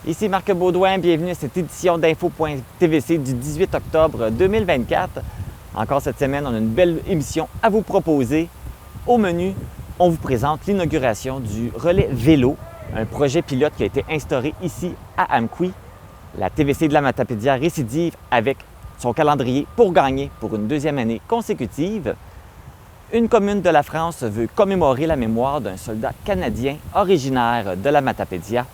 Ici Marc Baudouin, bienvenue à cette édition d'Info.tvc du 18 octobre 2024. Encore cette semaine, on a une belle émission à vous proposer. Au menu, on vous présente l'inauguration du relais vélo, un projet pilote qui a été instauré ici à Amqui. La TVC de la Matapédia récidive avec son calendrier pour gagner pour une deuxième année consécutive. Une commune de la France veut commémorer la mémoire d'un soldat canadien originaire de la Matapédia.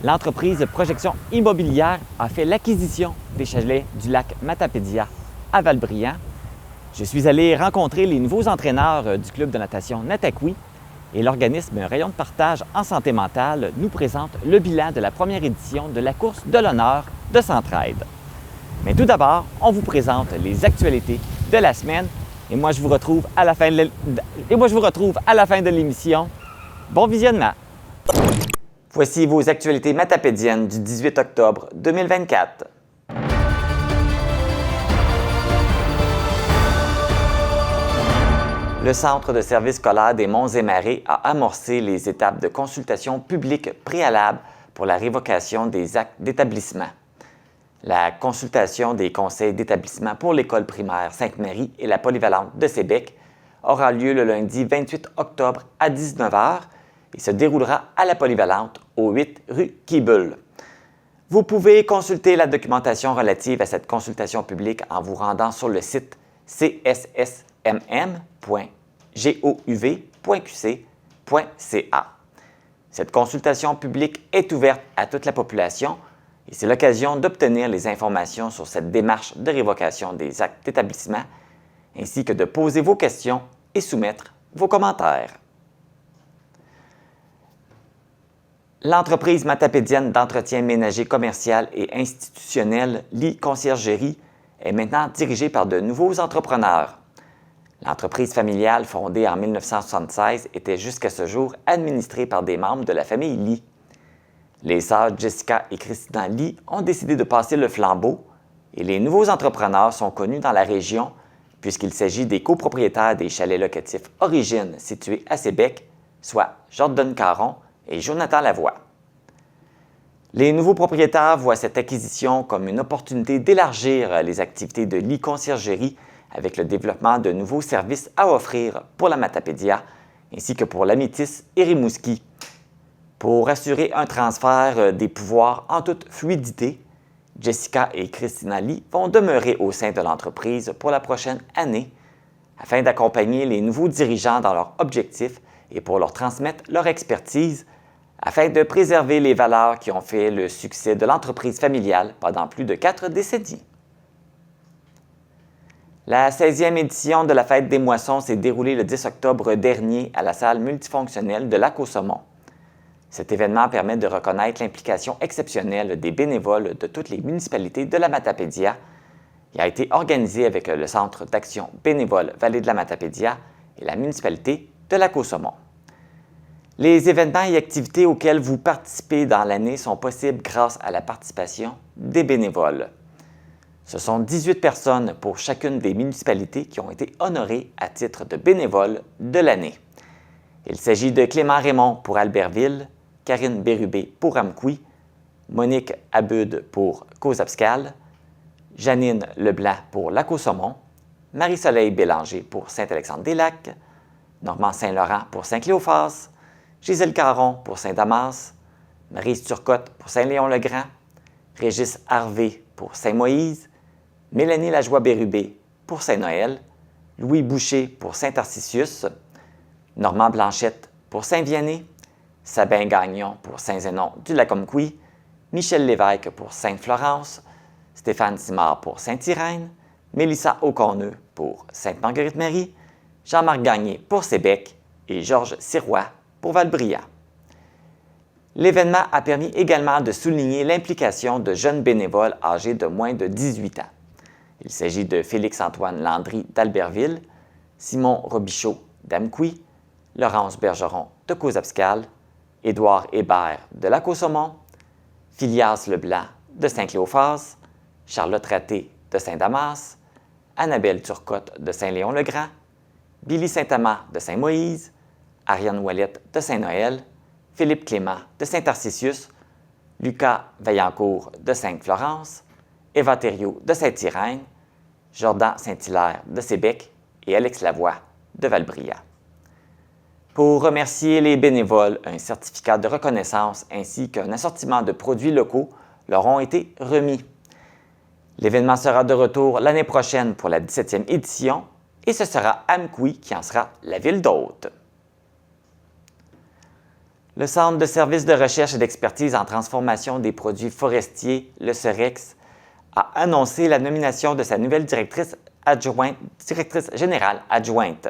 L'entreprise Projection Immobilière a fait l'acquisition des chalets du lac Matapédia à Valbriand. Je suis allé rencontrer les nouveaux entraîneurs du club de natation Nataqui et l'organisme Rayon de partage en santé mentale nous présente le bilan de la première édition de la course de l'honneur de Centraide. Mais tout d'abord, on vous présente les actualités de la semaine et moi je vous retrouve à la fin de l'émission. Bon visionnement! Voici vos actualités matapédiennes du 18 octobre 2024. Le Centre de services scolaires des Monts et Marais a amorcé les étapes de consultation publique préalable pour la révocation des actes d'établissement. La consultation des conseils d'établissement pour l'école primaire Sainte-Marie et la polyvalente de Sébec aura lieu le lundi 28 octobre à 19h et se déroulera à la polyvalente au 8 rue Quibul. Vous pouvez consulter la documentation relative à cette consultation publique en vous rendant sur le site csSmm.gouv.qc.ca. Cette consultation publique est ouverte à toute la population et c'est l'occasion d'obtenir les informations sur cette démarche de révocation des actes d'établissement ainsi que de poser vos questions et soumettre vos commentaires. L'entreprise matapédienne d'entretien ménager commercial et institutionnel Lit Conciergerie est maintenant dirigée par de nouveaux entrepreneurs. L'entreprise familiale fondée en 1976 était jusqu'à ce jour administrée par des membres de la famille Lit. Les sœurs Jessica et Christina Lit ont décidé de passer le flambeau et les nouveaux entrepreneurs sont connus dans la région puisqu'il s'agit des copropriétaires des chalets locatifs Origine situés à Sébec, soit Jordan Caron et Jonathan Lavoie. Les nouveaux propriétaires voient cette acquisition comme une opportunité d'élargir les activités de Lit Conciergerie avec le développement de nouveaux services à offrir pour la Matapédia ainsi que pour l'Amétis et Rimouski. Pour assurer un transfert des pouvoirs en toute fluidité, Jessica et Christina Lit vont demeurer au sein de l'entreprise pour la prochaine année afin d'accompagner les nouveaux dirigeants dans leurs objectifs et pour leur transmettre leur expertise afin de préserver les valeurs qui ont fait le succès de l'entreprise familiale pendant plus de 4 décennies. La 16e édition de la Fête des Moissons s'est déroulée le 10 octobre dernier à la salle multifonctionnelle de Lac-aux-Saumons. Cet événement permet de reconnaître l'implication exceptionnelle des bénévoles de toutes les municipalités de la Matapédia et a été organisé avec le Centre d'action bénévole Vallée de la Matapédia et la municipalité de Lac-aux-Saumons. Les événements et activités auxquels vous participez dans l'année sont possibles grâce à la participation des bénévoles. Ce sont 18 personnes pour chacune des municipalités qui ont été honorées à titre de bénévoles de l'année. Il s'agit de Clément Raymond pour Albertville, Karine Bérubé pour Amqui, Monique Abud pour Cozapscal, Janine Leblanc pour Lac-aux-Saumons, Marie-Soleil Bélanger pour Saint-Alexandre-des-Lacs, Normand Saint-Laurent pour Saint-Cléophas, Gisèle Caron pour Saint-Damas, Maryse Turcotte pour Saint-Léon-le-Grand, Régis Harvé pour Saint-Moïse, Mélanie Lajoie-Bérubé pour Saint-Noël, Louis Boucher pour Saint-Tarcisius, Normand Blanchette pour Saint-Vianney, Sabin Gagnon pour Saint-Zénon-du-Lac-Amqui, Michel Lévesque pour Sainte-Florence, Stéphane Simard pour Sainte-Irène, Mélissa Aucorneux pour Sainte-Marguerite-Marie, Jean-Marc Gagné pour Sébec et Georges Sirois pour Valbriand. L'événement a permis également de souligner l'implication de jeunes bénévoles âgés de moins de 18 ans. Il s'agit de Félix-Antoine Landry d'Albertville, Simon Robichaud d'Amqui, Laurence Bergeron de Cozapscal, Édouard Hébert de Lac-aux-Saumons, Philias Leblanc de Saint-Cléophas, Charlotte Raté de Saint-Damas, Annabelle Turcotte de Saint-Léon-le-Grand, Billy Saint-Amand de Saint-Moïse, Ariane Ouellette de Saint-Noël, Philippe Clément de Saint-Tarcisius, Lucas Vaillancourt de Sainte-Florence, Eva Thériault de Saint-Irène, Jordan Saint-Hilaire de Sébec et Alex Lavoie de Valbriand. Pour remercier les bénévoles, un certificat de reconnaissance ainsi qu'un assortiment de produits locaux leur ont été remis. L'événement sera de retour l'année prochaine pour la 17e édition et ce sera Amkoui qui en sera la ville d'hôte. Le Centre de services de recherche et d'expertise en transformation des produits forestiers, le CEREX, a annoncé la nomination de sa nouvelle directrice générale adjointe.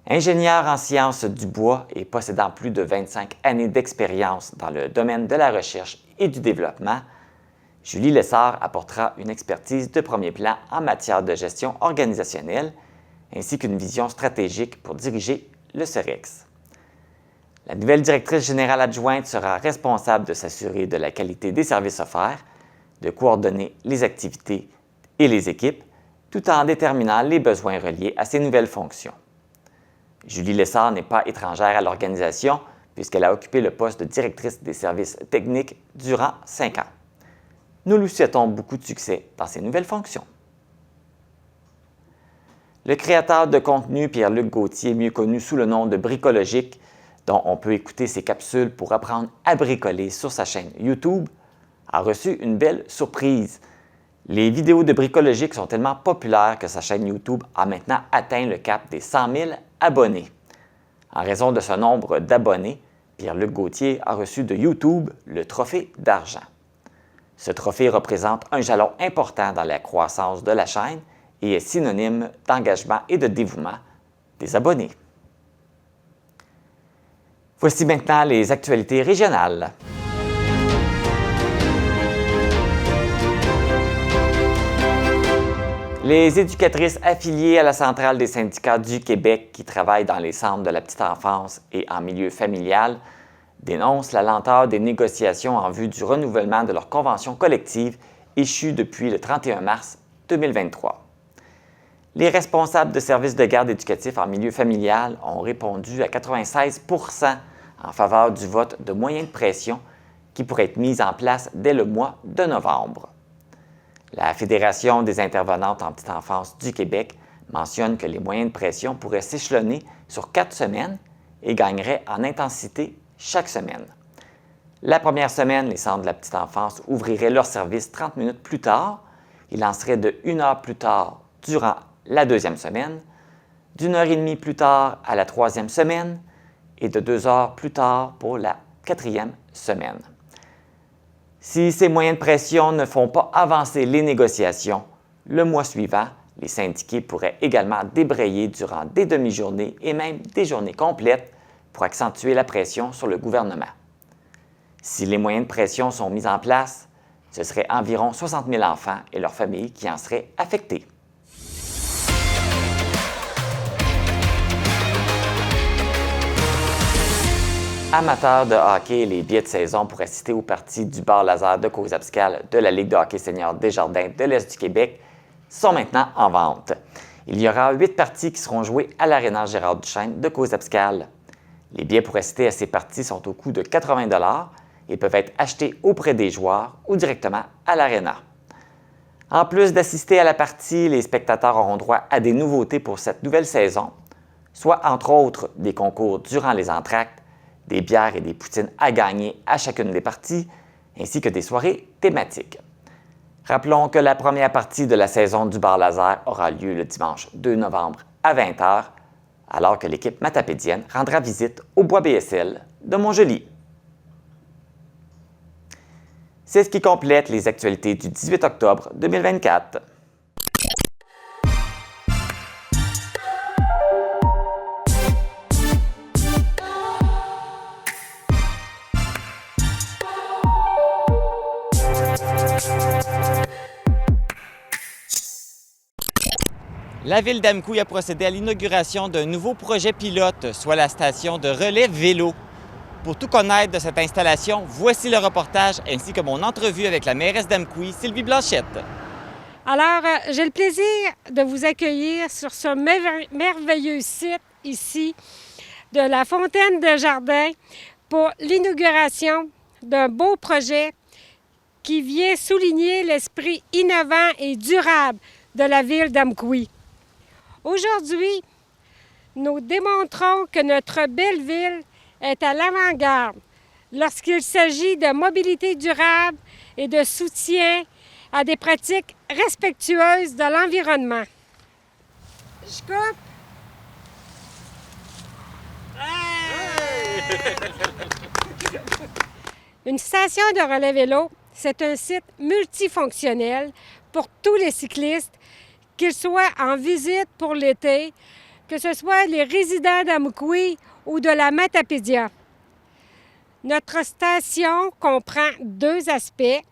Ingénieure en sciences du bois et possédant plus de 25 années d'expérience dans le domaine de la recherche et du développement, Julie Lessard apportera une expertise de premier plan en matière de gestion organisationnelle ainsi qu'une vision stratégique pour diriger le CEREX. La nouvelle directrice générale adjointe sera responsable de s'assurer de la qualité des services offerts, de coordonner les activités et les équipes, tout en déterminant les besoins reliés à ces nouvelles fonctions. Julie Lessard n'est pas étrangère à l'organisation puisqu'elle a occupé le poste de directrice des services techniques durant 5 ans. Nous lui souhaitons beaucoup de succès dans ses nouvelles fonctions. Le créateur de contenu Pierre-Luc Gauthier, mieux connu sous le nom de Bricologique, dont on peut écouter ses capsules pour apprendre à bricoler sur sa chaîne YouTube, a reçu une belle surprise. Les vidéos de Bricologique sont tellement populaires que sa chaîne YouTube a maintenant atteint le cap des 100 000 abonnés. En raison de ce nombre d'abonnés, Pierre-Luc Gauthier a reçu de YouTube le trophée d'argent. Ce trophée représente un jalon important dans la croissance de la chaîne et est synonyme d'engagement et de dévouement des abonnés. Voici maintenant les actualités régionales. Les éducatrices affiliées à la Centrale des syndicats du Québec qui travaillent dans les centres de la petite enfance et en milieu familial dénoncent la lenteur des négociations en vue du renouvellement de leur convention collective échue depuis le 31 mars 2023. Les responsables de services de garde éducatifs en milieu familial ont répondu à 96 % en faveur du vote de moyens de pression qui pourrait être mis en place dès le mois de novembre. La Fédération des intervenantes en petite enfance du Québec mentionne que les moyens de pression pourraient s'échelonner sur 4 semaines et gagneraient en intensité chaque semaine. La première semaine, les centres de la petite enfance ouvriraient leur service 30 minutes plus tard. Ils lanceraient de 1 heure plus tard durant la deuxième semaine, d'1 heure et demie plus tard à la troisième semaine et de 2 heures plus tard pour la quatrième semaine. Si ces moyens de pression ne font pas avancer les négociations, le mois suivant, les syndiqués pourraient également débrayer durant des demi-journées et même des journées complètes pour accentuer la pression sur le gouvernement. Si les moyens de pression sont mis en place, ce serait environ 60 000 enfants et leurs familles qui en seraient affectés. Amateurs de hockey, les billets de saison pour assister aux parties du bar laser de Coxabscal de la Ligue de hockey senior Desjardins de l'Est du Québec sont maintenant en vente. Il y aura 8 parties qui seront jouées à l'Aréna Gérard Duchesne de Coxabscal. Les billets pour assister à ces parties sont au coût de 80 $ et peuvent être achetés auprès des joueurs ou directement à l'Aréna. En plus d'assister à la partie, les spectateurs auront droit à des nouveautés pour cette nouvelle saison, soit entre autres des concours durant les entractes, des bières et des poutines à gagner à chacune des parties, ainsi que des soirées thématiques. Rappelons que la première partie de la saison du bar laser aura lieu le dimanche 2 novembre à 20 h, alors que l'équipe matapédienne rendra visite au Bois BSL de Montjoly. C'est ce qui complète les actualités du 18 octobre 2024. La Ville d'Amkoui a procédé à l'inauguration d'un nouveau projet pilote, soit la station de relais vélo. Pour tout connaître de cette installation, voici le reportage ainsi que mon entrevue avec la mairesse d'Amkoui, Sylvie Blanchette. Alors, j'ai le plaisir de vous accueillir sur ce merveilleux site ici de la Fontaine de Jardin pour l'inauguration d'un beau projet qui vient souligner l'esprit innovant et durable de la ville d'Amqui. Aujourd'hui, nous démontrons que notre belle ville est à l'avant-garde lorsqu'il s'agit de mobilité durable et de soutien à des pratiques respectueuses de l'environnement. Je coupe. Une station de relais vélo, c'est un site multifonctionnel pour tous les cyclistes, qu'ils soient en visite pour l'été, que ce soit les résidents d'Amqui ou de la Matapédia. Notre station comprend 2 aspects.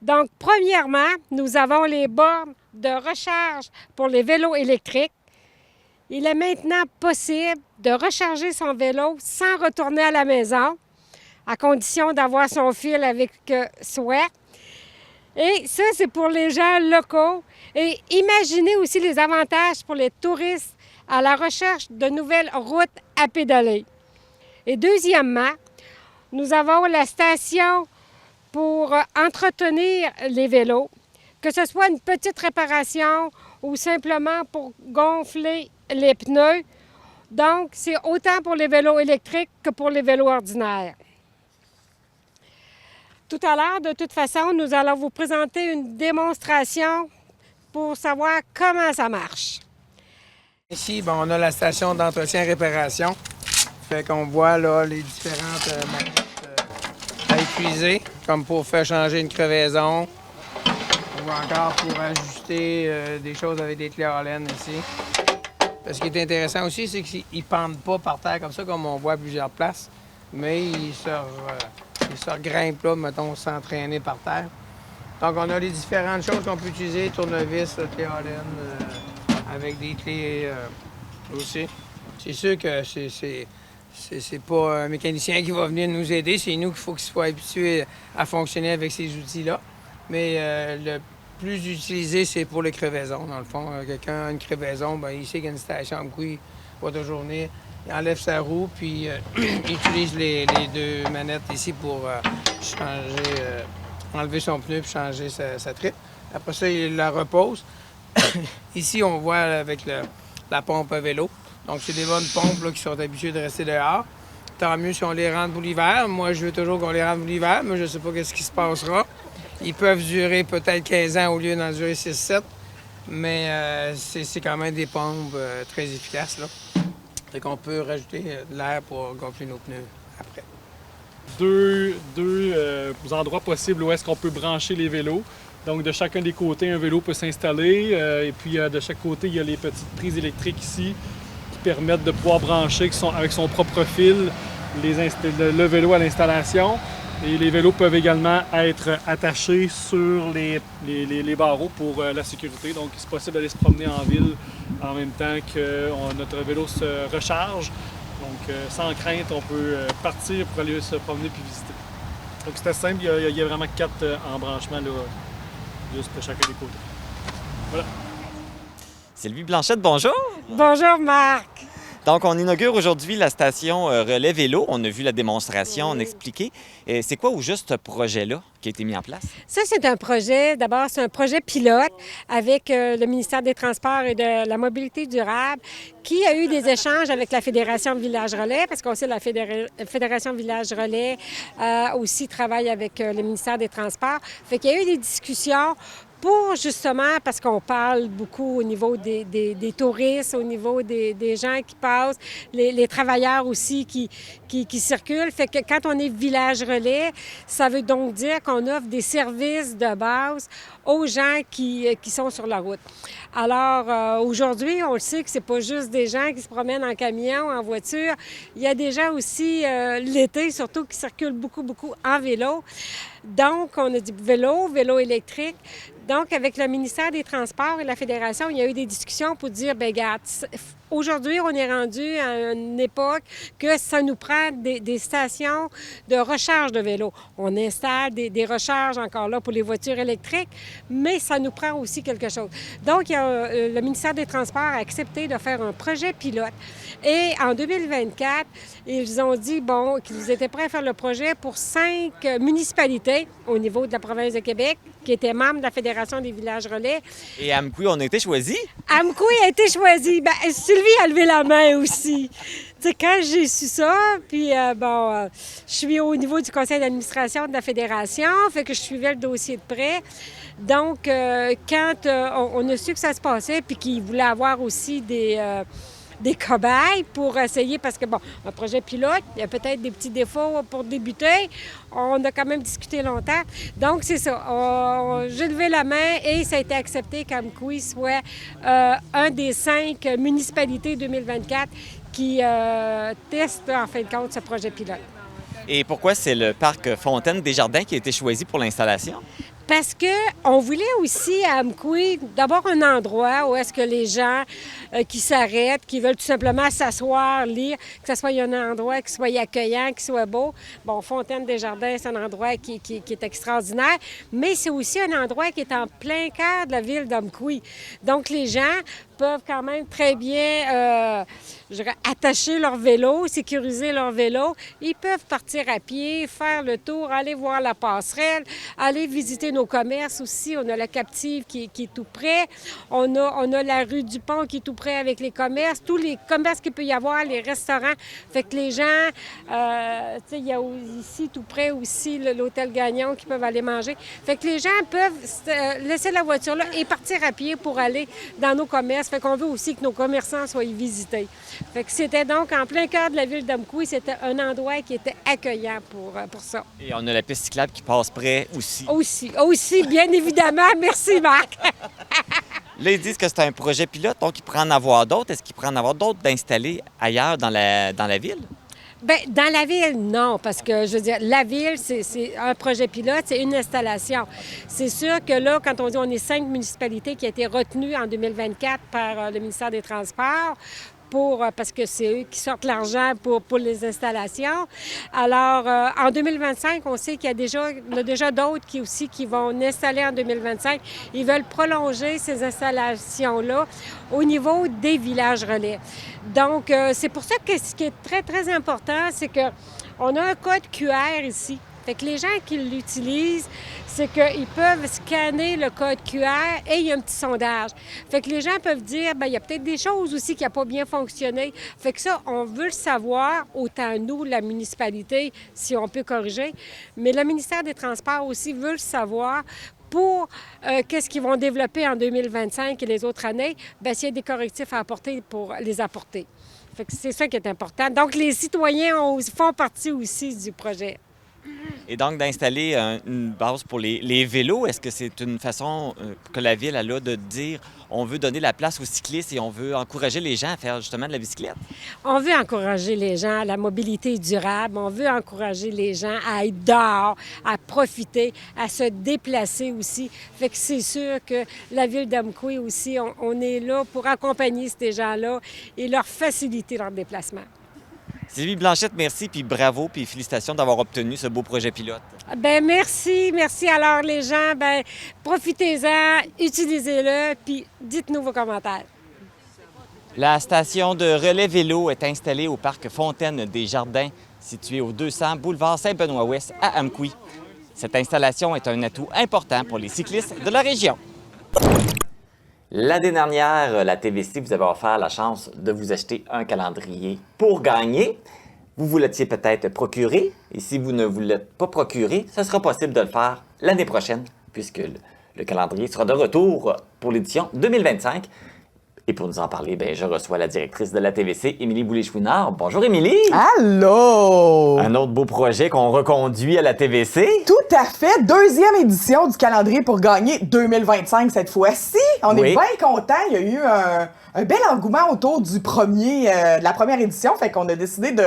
Donc, premièrement, nous avons les bornes de recharge pour les vélos électriques. Il est maintenant possible de recharger son vélo sans retourner à la maison, à condition d'avoir son fil avec soi. Et ça, c'est pour les gens locaux. Et imaginez aussi les avantages pour les touristes à la recherche de nouvelles routes à pédaler. Et deuxièmement, nous avons la station pour entretenir les vélos, que ce soit une petite réparation ou simplement pour gonfler les pneus. Donc, c'est autant pour les vélos électriques que pour les vélos ordinaires. Tout à l'heure, de toute façon, nous allons vous présenter une démonstration pour savoir comment ça marche. Ici, on a la station d'entretien-réparation. Fait qu'on voit là les différentes manettes à utiliser, comme pour faire changer une crevaison ou encore pour ajuster des choses avec des clés Allen ici. Ce qui est intéressant aussi, c'est qu'ils ne pendent pas par terre comme ça, comme on voit à plusieurs places, mais ils se grimpent là, mettons, sans traîner par terre. Donc, on a les différentes choses qu'on peut utiliser, tournevis, clés Allen, avec des clés aussi. C'est sûr que c'est pas un mécanicien qui va venir nous aider, c'est nous qu'il faut qu'il soit habitué à fonctionner avec ces outils-là. Mais le plus utilisé, c'est pour les crevaisons, dans le fond. Quelqu'un a une crevaison, il sait qu'il y a une station à Amqui, il va de journée, il enlève sa roue, puis il utilise les 2 manettes ici pour enlever son pneu puis changer sa trippe. Après ça, il la repose. Ici, on voit avec la pompe à vélo. Donc, c'est des bonnes pompes là, qui sont habituées de rester dehors. Tant mieux si on les rentre pour l'hiver. Moi, je veux toujours qu'on les rentre pour l'hiver, mais je ne sais pas ce qui se passera. Ils peuvent durer peut-être 15 ans au lieu d'en durer 6-7, mais c'est quand même des pompes très efficaces. Là. Fait qu'on peut rajouter de l'air pour gonfler nos pneus après. Deux endroits possibles où est-ce qu'on peut brancher les vélos. Donc, de chacun des côtés, un vélo peut s'installer. Et puis, de chaque côté, il y a les petites prises électriques ici qui permettent de pouvoir brancher avec son propre fil le vélo à l'installation. Et les vélos peuvent également être attachés sur les barreaux pour la sécurité. Donc, c'est possible d'aller se promener en ville en même temps que notre vélo se recharge. Donc, sans crainte, on peut partir pour aller se promener puis visiter. Donc, c'est assez simple. Il y a vraiment 4 embranchements là, juste de chacun des côtés. Voilà. Sylvie Blanchette, bonjour! Bonjour, Marc! Donc, on inaugure aujourd'hui la station Relais Vélo. On a vu la démonstration, on a expliqué. C'est quoi au juste ce projet-là qui a été mis en place? Ça, c'est un projet, d'abord, c'est un projet pilote avec le ministère des Transports et de la Mobilité durable qui a eu des échanges avec la Fédération Village Relais, parce qu'on sait que la Fédération Village Relais aussi travaille avec le ministère des Transports. Fait qu'il y a eu des discussions pour justement, parce qu'on parle beaucoup au niveau des touristes, au niveau des gens qui passent, les travailleurs aussi qui circulent. Fait que quand on est village relais, ça veut donc dire qu'on offre des services de base aux gens qui sont sur la route. Alors, aujourd'hui, on le sait que c'est pas juste des gens qui se promènent en camion, en voiture. Il y a des gens aussi, l'été surtout, qui circulent beaucoup en vélo. Donc, on a dit vélo électrique. Donc, avec le ministère des Transports et la Fédération, il y a eu des discussions pour dire, bien, regarde, aujourd'hui, on est rendu à une époque que ça nous prend des stations de recharge de vélos. On installe des recharges encore là pour les voitures électriques, mais ça nous prend aussi quelque chose. Donc, le ministère des Transports a accepté de faire un projet pilote. Et en 2024, ils ont dit, bon, qu'ils étaient prêts à faire le projet pour 5 municipalités au niveau de la province de Québec, qui étaient membres de la Fédération des villages relais. Et à Amqui, on a été choisi. Amqui a été choisi. Bien, Sylvie a levé la main aussi. Tu sais, quand j'ai su ça, puis je suis au niveau du conseil d'administration de la Fédération, fait que je suivais le dossier de près. Donc, quand on a su que ça se passait, puis qu'ils voulaient avoir aussi des cobayes pour essayer, parce que, bon, un projet pilote, il y a peut-être des petits défauts pour débuter. On a quand même discuté longtemps. Donc, c'est ça. J'ai levé la main et ça a été accepté qu'Amqui soit un des 5 municipalités 2024 qui testent, en fin de compte, ce projet pilote. Et pourquoi c'est le parc Fontaine-Desjardins qui a été choisi pour l'installation? Parce qu'on voulait aussi à Amqui, d'abord un endroit où est-ce que les gens qui s'arrêtent, qui veulent tout simplement s'asseoir, lire, que ce soit un endroit qui soit accueillant, qui soit beau. Bon, Fontaine-Desjardins, c'est un endroit qui est extraordinaire, mais c'est aussi un endroit qui est en plein cœur de la ville d'Amqui. Donc, les gens peuvent quand même très bien attacher leur vélo, sécuriser leur vélo. Ils peuvent partir à pied, faire le tour, aller voir la passerelle, aller visiter nos commerces aussi. On a la captive qui est tout près. On a la rue du Pont qui est tout près avec les commerces. Tous les commerces qu'il peut y avoir, les restaurants. Fait que les gens, tu sais, il y a ici tout près aussi l'hôtel Gagnon qui peuvent aller manger. Fait que les gens peuvent laisser la voiture là et partir à pied pour aller dans nos commerces. Fait qu'on veut aussi que nos commerçants soient visités. Fait que c'était donc en plein cœur de la ville d'Amqui. C'était un endroit qui était accueillant pour ça. Et on a la piste cyclable qui passe près aussi. Aussi, bien évidemment. Merci, Marc. Là, ils disent que c'est un projet pilote, donc il pourrait en avoir d'autres. Est-ce qu'il pourrait en avoir d'autres d'installer ailleurs dans la ville? Bien, dans la ville, non, parce que, je veux dire, la ville, c'est un projet pilote, c'est une installation. C'est sûr que là, quand on dit on est 5 municipalités qui ont été retenues en 2024 par le ministère des Transports, parce que c'est eux qui sortent l'argent pour les installations. Alors, en 2025, on sait qu'il y a déjà d'autres qui vont installer en 2025. Ils veulent prolonger ces installations-là au niveau des villages relais. Donc, c'est pour ça que ce qui est très, très important, c'est qu'on a un code QR ici. Fait que les gens qui l'utilisent, c'est qu'ils peuvent scanner le code QR et il y a un petit sondage. Fait que les gens peuvent dire, bien, il y a peut-être des choses aussi qui n'ont pas bien fonctionné. Fait que ça, on veut le savoir, autant nous, la municipalité, si on peut corriger, mais le ministère des Transports aussi veut le savoir pour qu'est-ce qu'ils vont développer en 2025 et les autres années, bien, s'il y a des correctifs à apporter pour les apporter. Fait que c'est ça qui est important. Donc, les citoyens font partie aussi du projet. Et donc, d'installer une base pour les vélos, est-ce que c'est une façon que la Ville a là de dire on veut donner la place aux cyclistes et on veut encourager les gens à faire justement de la bicyclette? On veut encourager les gens à la mobilité durable. On veut encourager les gens à être dehors, à profiter, à se déplacer aussi. Fait que c'est sûr que la Ville d'Amqui aussi, on est là pour accompagner ces gens-là et leur faciliter leur déplacement. Sylvie Blanchette, merci, puis bravo, puis félicitations d'avoir obtenu ce beau projet pilote. Bien, merci. Alors, les gens, bien, profitez-en, utilisez-le, puis dites-nous vos commentaires. La station de relais vélo est installée au parc Fontaine-Desjardins, situé au 200 boulevard Saint-Benoît-Ouest à Amqui. Cette installation est un atout important pour les cyclistes de la région. L'année dernière, la TVC vous avait offert la chance de vous acheter un calendrier pour gagner. Vous vous l'étiez peut-être procuré, et si vous ne vous l'êtes pas procuré, ce sera possible de le faire l'année prochaine, puisque le calendrier sera de retour pour l'édition 2025. Et pour nous en parler, bien, je reçois la directrice de la TVC, Émilie Boulay-Chouinard. Bonjour, Émilie! Allô! Un autre beau projet qu'on reconduit à la TVC. Tout à fait! 2e édition du calendrier pour gagner 2025 cette fois-ci. On est bien contents. Il y a eu un bel engouement autour de la première édition. Fait qu'on a décidé de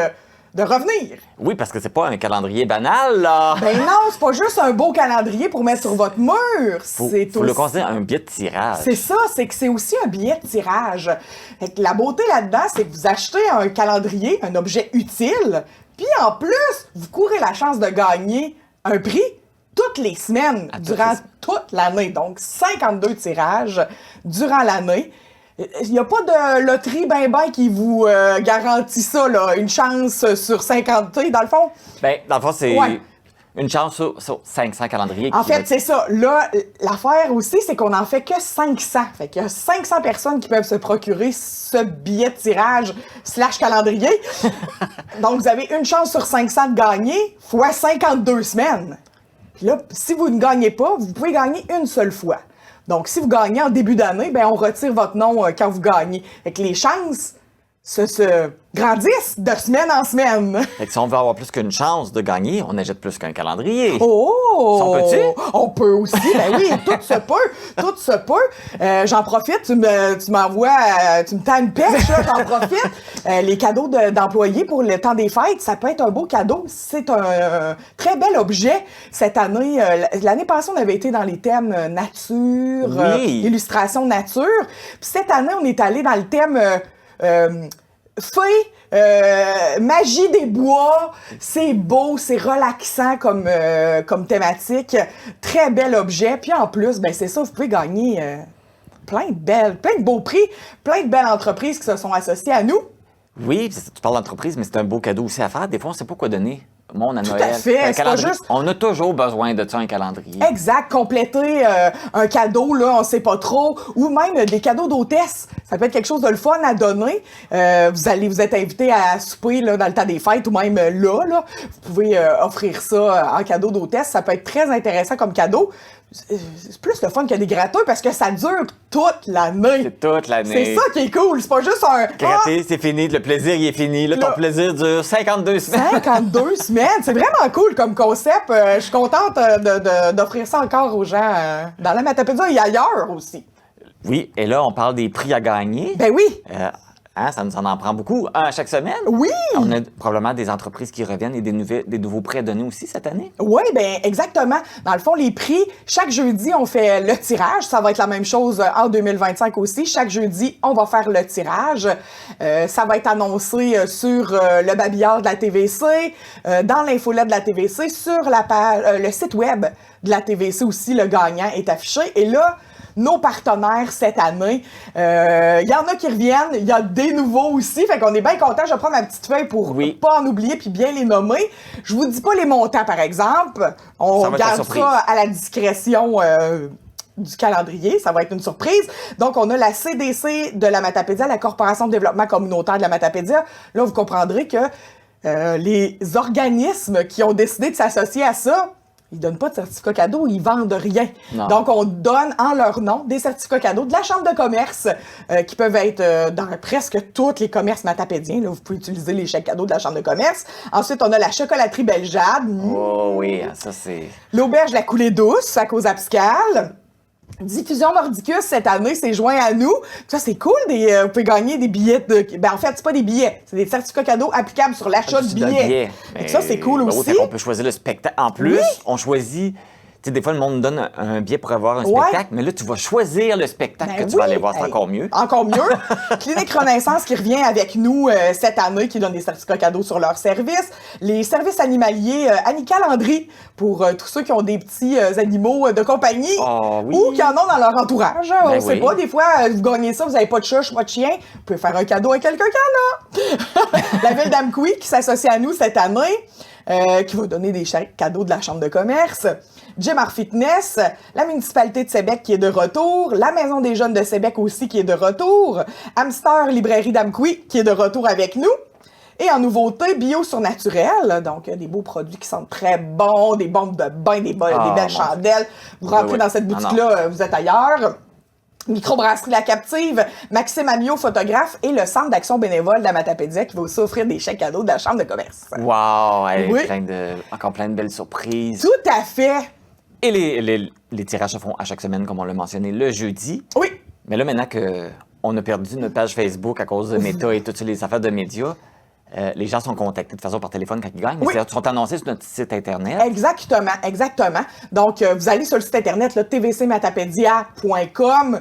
de revenir. Oui, parce que c'est pas un calendrier banal, là. Ben non, c'est pas juste un beau calendrier pour mettre sur votre mur. Faut C'est le aussi... considérer un billet de tirage. C'est ça, c'est que c'est aussi un billet de tirage. Fait que la beauté là-dedans, c'est que vous achetez un calendrier, un objet utile, puis en plus, vous courez la chance de gagner un prix toutes les semaines, durant toute l'année. Donc, 52 tirages durant l'année. Il n'y a pas de loterie ben qui vous garantit ça, là, une chance sur 50. Dans le fond, Ben, dans le fond, c'est Ouais. une chance sur 500 calendriers. en qui va fait, être- c'est ça. Là, l'affaire aussi, c'est qu'on en fait que 500. Fait qu'il y a 500 personnes qui peuvent se procurer ce billet de tirage / calendrier. Donc, vous avez une chance sur 500 de gagner fois 52 semaines. Puis là, si vous ne gagnez pas, vous pouvez gagner une seule fois. Donc, si vous gagnez en début d'année, ben on retire votre nom quand vous gagnez. Fait que les chances se grandissent de semaine en semaine. Fait que si on veut avoir plus qu'une chance de gagner, on achète plus qu'un calendrier. Oh! On peut-tu? On peut aussi, ben oui, tout se peut, tout se peut. J'en profite, tu m'envoies, tu me tends une pêche, là, j'en profite. Les cadeaux d'employés pour le temps des fêtes, ça peut être un beau cadeau. C'est un très bel objet. Cette année, l'année passée, on avait été dans les thèmes nature, Oui. illustration nature. Puis cette année, on est allé dans le thème fée, magie des bois, c'est beau, c'est relaxant comme thématique, très bel objet. Puis en plus, ben c'est ça, vous pouvez gagner plein de beaux prix, plein de belles entreprises qui se sont associées à nous. Oui, tu parles d'entreprise, mais c'est un beau cadeau aussi à faire. Des fois, on ne sait pas quoi donner. Moi, on a Tout Noël. à fait, Un c'est pas calendrier. juste- On a toujours besoin de ça, un calendrier. Exact, compléter un cadeau, là, on sait pas trop, ou même des cadeaux d'hôtesse. Ça peut être quelque chose de le fun à donner. Vous êtes invité à souper là, dans le temps des fêtes ou même là. Vous pouvez offrir ça en cadeau d'hôtesse. Ça peut être très intéressant comme cadeau. C'est plus le fun que des gratteux parce que ça dure toute l'année. C'est toute l'année. C'est ça qui est cool. C'est pas juste un... Gratter, c'est fini. Le plaisir, il est fini. Là, ton Là. plaisir dure 52 semaines. 52 semaines! C'est vraiment cool comme concept. Je suis contente d'offrir ça encore aux gens dans la Matapédia et ailleurs aussi. Oui, et là, on parle des prix à gagner. Ben oui! Ça nous en prend beaucoup. Un à chaque semaine. Oui! On a probablement des entreprises qui reviennent et des nouveaux prix à donner aussi cette année. Oui, ben exactement. Dans le fond, les prix, chaque jeudi, on fait le tirage. Ça va être la même chose en 2025 aussi. Chaque jeudi, on va faire le tirage. Ça va être annoncé sur le babillard de la TVC, dans l'infolette de la TVC, sur la page, le site web de la TVC aussi, le gagnant est affiché. Et là, nos partenaires cette année. Il y en a qui reviennent, il y a des nouveaux aussi, fait qu'on est bien content. Je vais prendre ma petite feuille pour pas en oublier puis bien les nommer. Je vous dis pas les montants, par exemple. On Ça va être la garde surprise. ça à la discrétion du calendrier, ça va être une surprise. Donc, on a la CDC de la Matapédia, la Corporation de développement communautaire de la Matapédia. Là, vous comprendrez que les organismes qui ont décidé de s'associer à ça, ils donnent pas de certificat cadeau, ils vendent rien. Non. Donc, on donne en leur nom des certificats cadeaux de la Chambre de commerce qui peuvent être dans presque tous les commerces matapédiens. Là, vous pouvez utiliser les chèques cadeaux de la Chambre de commerce. Ensuite, on a la chocolaterie Beljade, Oh oui, ça c'est... l'auberge La Coulée Douce à cause abscale. Diffusion Nordicus, cette année, s'est joint à nous. Ça, c'est cool. Vous pouvez gagner des billets en fait, c'est pas des billets. C'est des certificats cadeaux applicables sur l'achat de billets. Fait que ça, c'est cool Ben oui, aussi. fait qu'on peut choisir le spectacle. En plus, Oui. on choisit... Tu sais, des fois, le monde nous donne un billet pour avoir un Ouais. spectacle, mais là, tu vas choisir le spectacle Ben que tu vas oui. aller voir. C'est Hey, encore mieux. Encore mieux. Clinique Renaissance qui revient avec nous cette année, qui donne des certificats cadeaux sur leurs services. Les services animaliers Annika Landry, pour tous ceux qui ont des petits animaux de compagnie Oh, oui. ou qui en ont dans leur entourage. On Ben sait oui. pas, des fois, vous gagnez ça, vous n'avez pas de chat, pas de chien. Vous pouvez faire un cadeau à quelqu'un qui en a. La ville d'Amqui qui s'associe à nous cette année, qui va donner des chèques cadeaux de la Chambre de commerce. Gym Art Fitness, la municipalité de Sébec qui est de retour, la Maison des jeunes de Sébec aussi qui est de retour, Hamster Librairie d'Amqui qui est de retour avec nous. Et en nouveauté, bio surnaturel, donc des beaux produits qui sentent très bons, des bombes de bain, des belles mon chandelles. Vous rentrez oui. dans cette Ah, boutique-là, vous êtes ailleurs. Microbrasserie La Captive, Maxime Amiot, photographe, et le Centre d'action bénévole de la Matapédia qui va aussi offrir des chèques cadeaux de la Chambre de commerce. Wow! Hey, Oui. encore plein de belles surprises. Tout à fait. Et les tirages se font à chaque semaine, comme on l'a mentionné, le jeudi. Oui. Mais là, maintenant qu'on a perdu notre page Facebook à cause de Meta et toutes les affaires de médias, Les gens sont contactés de façon par téléphone quand ils gagnent, mais Oui. ils sont annoncés sur notre site Internet. Exactement, exactement. Donc, vous allez sur le site Internet, là, tvcmatapedia.com.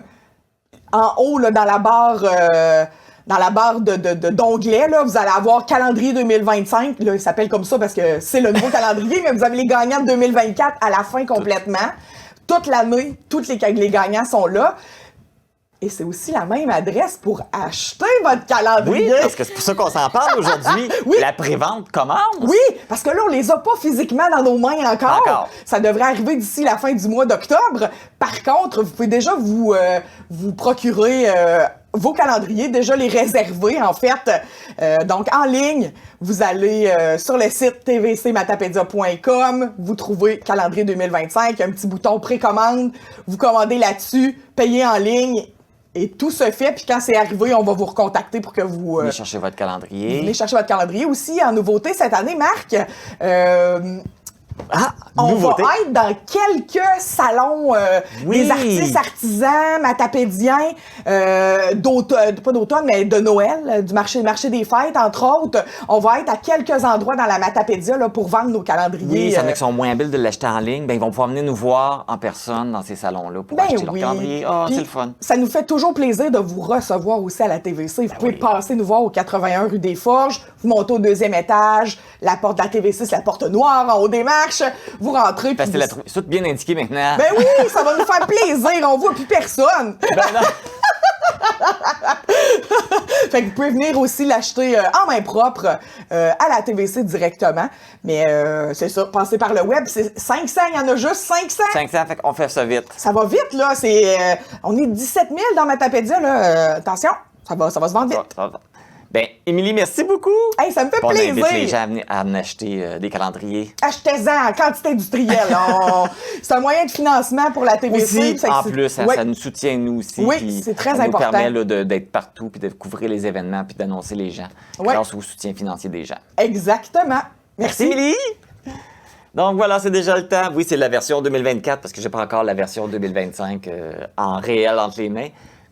En haut, là, dans la barre d'onglets, là, vous allez avoir calendrier 2025. Là, il s'appelle comme ça parce que c'est le nouveau calendrier, mais vous avez les gagnants de 2024 à la fin complètement. Toute l'année, les gagnants sont là. Et c'est aussi la même adresse pour acheter votre calendrier. Oui, parce que c'est pour ça qu'on s'en parle aujourd'hui. Oui. La prévente commence. Oui, parce que là, on les a pas physiquement dans nos mains encore. Encore. Ça devrait arriver d'ici la fin du mois d'octobre. Par contre, vous pouvez déjà vous procurer vos calendriers, déjà les réserver, en fait. Donc, en ligne, vous allez sur le site tvcmatapedia.com, vous trouvez calendrier 2025, un petit bouton précommande, vous commandez là-dessus, payez en ligne. Et tout se fait, puis quand c'est arrivé, on va vous recontacter pour que vous... Venez chercher votre calendrier. venez chercher votre calendrier. Aussi, en nouveauté cette année, Marc, on nouveauté. va être dans quelques salons Oui. des artistes artisans, matapédiens, pas d'automne, mais de Noël, du marché des fêtes, entre autres. On va être à quelques endroits dans la Matapédia là, pour vendre nos calendriers. Oui, ça en a qui sont moins habiles de l'acheter en ligne, ben, ils vont pouvoir venir nous voir en personne dans ces salons-là pour acheter leur calendrier. Ah, Puis, c'est le fun. Ça nous fait toujours plaisir de vous recevoir aussi à la TVC. Vous pouvez passer nous voir au 81 rue des Forges, vous montez au 2e étage, la porte de la TVC, c'est la porte noire en haut des marches. Vous rentrez. Puis Facile à trouver. C'est tout bien indiqué maintenant. Ben oui, ça va nous faire plaisir. On voit plus personne. Ben non. Fait que vous pouvez venir aussi l'acheter en main propre à la TVC directement. Mais c'est ça, passez par le web. C'est 500, il y en a juste 500. 500, fait qu'on fait ça vite. Ça va vite, là. On est 17 000 dans Matapédia, là. Attention, ça va se vendre vite. Ça va. Ben, Émilie, merci beaucoup. Hey, ça me fait On invite les plaisir. gens à venir acheter des calendriers. Achetez-en en quantité industrielle. C'est un moyen de financement pour la TVC. Aussi, C'est que en c'est- plus, Ouais. ça nous soutient, nous aussi. Oui, puis c'est très ça important. nous permet là, d'être partout, puis de couvrir les événements, puis d'annoncer les gens Ouais. grâce au soutien financier des gens. Exactement. Merci. Émilie! Donc voilà, c'est déjà le temps. Oui, c'est la version 2024 parce que j'ai pas encore la version 2025 en réel entre les mains.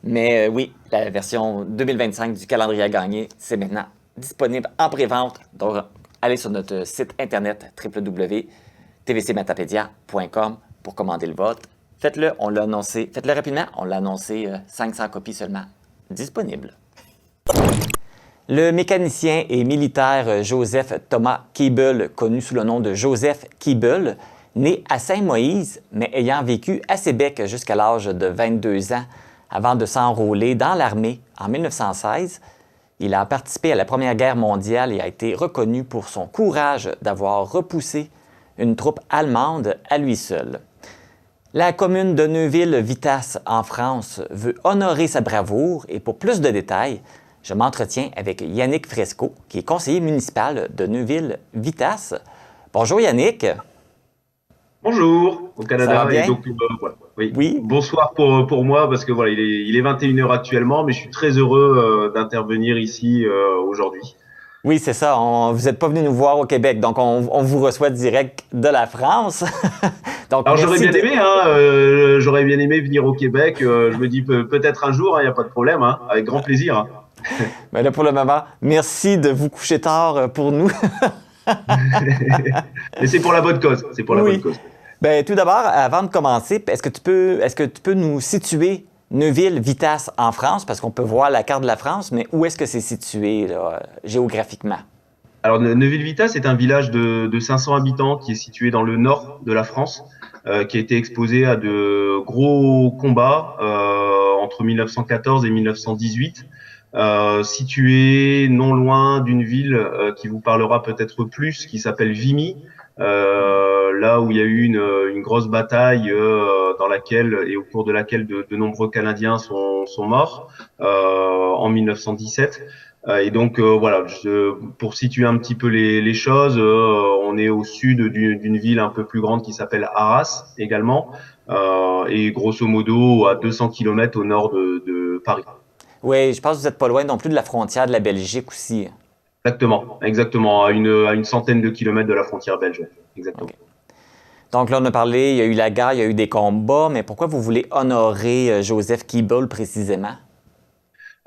Mais oui, la version 2025 du calendrier à gagner, c'est maintenant disponible en pré-vente. Donc, allez sur notre site internet www.tvcmatapedia.com pour commander le vôtre. Faites-le, on l'a annoncé. Faites-le rapidement, on l'a annoncé 500 copies seulement disponibles. Le mécanicien et militaire Joseph Thomas Keeble, connu sous le nom de Joseph Keeble, né à Saint-Moïse, mais ayant vécu à Sébec jusqu'à l'âge de 22 ans avant de s'enrôler dans l'armée en 1916, il a participé à la Première Guerre mondiale et a été reconnu pour son courage d'avoir repoussé une troupe allemande à lui seul. La commune de Neuville-Vitasse, en France, veut honorer sa bravoure et pour plus de détails, je m'entretiens avec Yannick Fresco, qui est conseiller municipal de Neuville-Vitasse. Bonjour Yannick. Bonjour au Canada. Ça va bien? Et donc, voilà. Oui. Bonsoir pour moi parce que voilà, il est 21h actuellement, mais je suis très heureux d'intervenir ici aujourd'hui. Oui, c'est ça. Vous n'êtes pas venu nous voir au Québec, donc on vous reçoit direct de la France. Donc, Alors merci j'aurais bien aimé venir au Québec. Je me dis peut-être un jour, il n'y a pas de problème, avec grand plaisir. Hein. Mais là, pour le moment, merci de vous coucher tard pour nous. Mais c'est pour la bonne cause. C'est pour la bonne cause. Ben, tout d'abord, avant de commencer, est-ce que tu peux nous situer Neuville-Vitasse en France? Parce qu'on peut voir la carte de la France, mais où est-ce que c'est situé là, géographiquement? Alors, Neuville-Vitasse est un village de 500 habitants qui est situé dans le nord de la France, qui a été exposé à de gros combats entre 1914 et 1918. Situé non loin d'une ville qui vous parlera peut-être plus, qui s'appelle Vimy, là où il y a eu une grosse bataille dans laquelle et au cours de laquelle de nombreux Canadiens sont morts en 1917. Et donc voilà, pour situer un petit peu les choses, on est au sud d'une ville un peu plus grande qui s'appelle Arras également, et grosso modo à 200 km au nord de Paris. Oui, je pense que vous n'êtes pas loin non plus de la frontière de la Belgique aussi. Exactement, à une centaine de kilomètres de la frontière belge. Exactement. Okay. Donc là, on a parlé, il y a eu la guerre, il y a eu des combats, mais pourquoi vous voulez honorer Joseph Keeble précisément?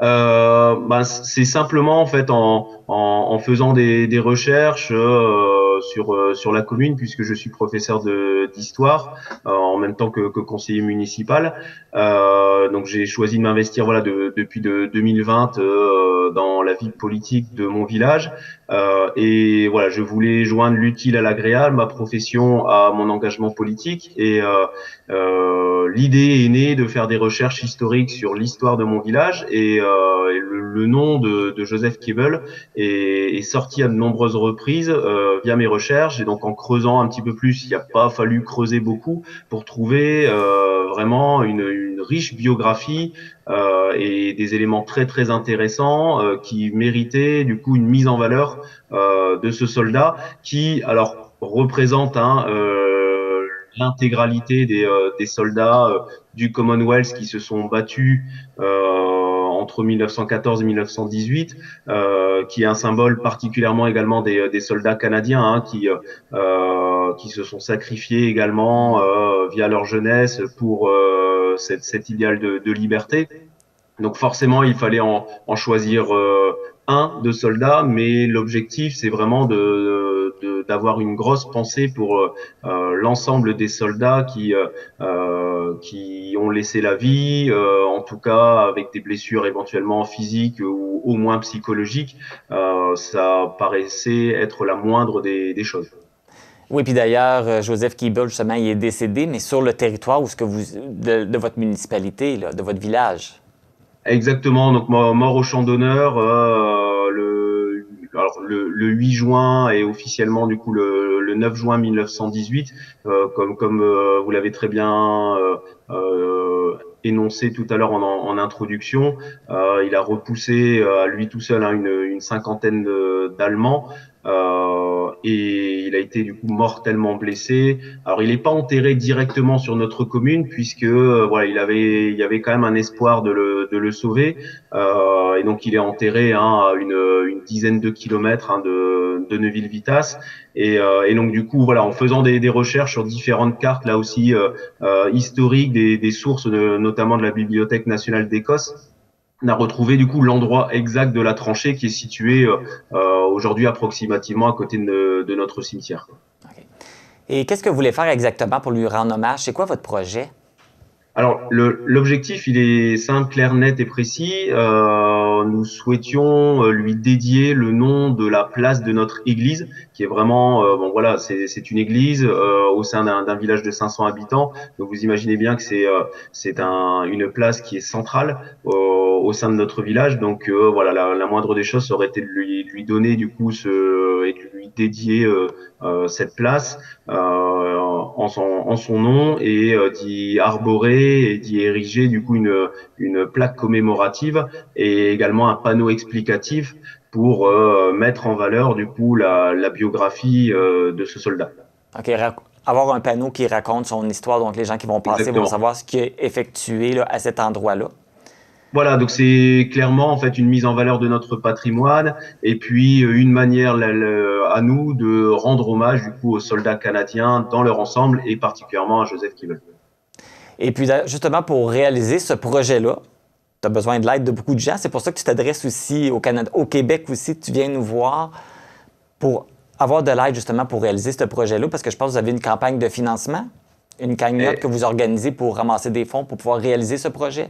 C'est simplement en fait en faisant des recherches sur la commune, puisque je suis professeur d'histoire en même temps que conseiller municipal. Donc j'ai choisi de m'investir depuis 2020 dans la vie politique de mon village. Et voilà, je voulais joindre l'utile à l'agréable, ma profession à mon engagement politique. Et l'idée est née de faire des recherches historiques sur l'histoire de mon village. Et le nom de Joseph Keble est sorti à de nombreuses reprises via mes recherches. Et donc en creusant un petit peu plus, il n'a pas fallu creuser beaucoup pour trouver vraiment une riche biographie et des éléments très très intéressants qui méritaient du coup une mise en valeur de ce soldat qui alors représente l'intégralité des soldats du Commonwealth qui se sont battus entre 1914 et 1918, qui est un symbole particulièrement également des soldats canadiens qui se sont sacrifiés également via leur jeunesse pour cet idéal de liberté. Donc forcément, il fallait en choisir un de soldats, mais l'objectif, c'est vraiment d'avoir une grosse pensée pour l'ensemble des soldats qui ont laissé la vie, en tout cas avec des blessures éventuellement physiques ou au moins psychologiques. Ça paraissait être la moindre des choses. Oui, puis d'ailleurs, Joseph Keble, justement, il est décédé, mais sur le territoire de votre municipalité, là, de votre village. Exactement, donc mort au champ d'honneur le 8 juin et officiellement du coup le 9 juin 1918, comme vous l'avez très bien énoncé tout à l'heure en introduction, il a repoussé à lui tout seul une cinquantaine d'Allemands. Et il a été du coup mortellement blessé. Alors il n'est pas enterré directement sur notre commune puisque il y avait quand même un espoir de le sauver. Et donc il est enterré à une dizaine de kilomètres de Neuville-Vitas. Et donc du coup en faisant des recherches sur différentes cartes là aussi historiques, des sources notamment de la Bibliothèque nationale d'Écosse, on a retrouvé du coup l'endroit exact de la tranchée qui est situé aujourd'hui approximativement à côté de notre cimetière. Okay. Et qu'est-ce que vous voulez faire exactement pour lui rendre hommage? C'est quoi votre projet? Alors, l'objectif, il est simple, clair, net et précis. Nous souhaitions lui dédier le nom de la place de notre église, qui est vraiment, c'est une église au sein d'un village de 500 habitants. Donc, vous imaginez bien que c'est une place qui est centrale au sein de notre village. Donc, la moindre des choses aurait été de lui donner du coup et de lui dédier cette place en son nom et d'y arborer et d'y ériger du coup une plaque commémorative et également un panneau explicatif pour mettre en valeur du coup la biographie de ce soldat. OK, avoir un panneau qui raconte son histoire, donc les gens qui vont passer Exactement. vont savoir ce qui est effectué là, à cet endroit-là. Voilà, donc c'est clairement en fait une mise en valeur de notre patrimoine et puis une manière à nous de rendre hommage du coup aux soldats canadiens dans leur ensemble et particulièrement à Joseph Keble. Et puis justement pour réaliser ce projet-là, tu as besoin de l'aide de beaucoup de gens. C'est pour ça que tu t'adresses aussi au Canada, au Québec aussi. Tu viens nous voir pour avoir de l'aide justement pour réaliser ce projet-là, parce que je pense que vous avez une campagne de financement, une cagnotte que vous organisez pour ramasser des fonds pour pouvoir réaliser ce projet.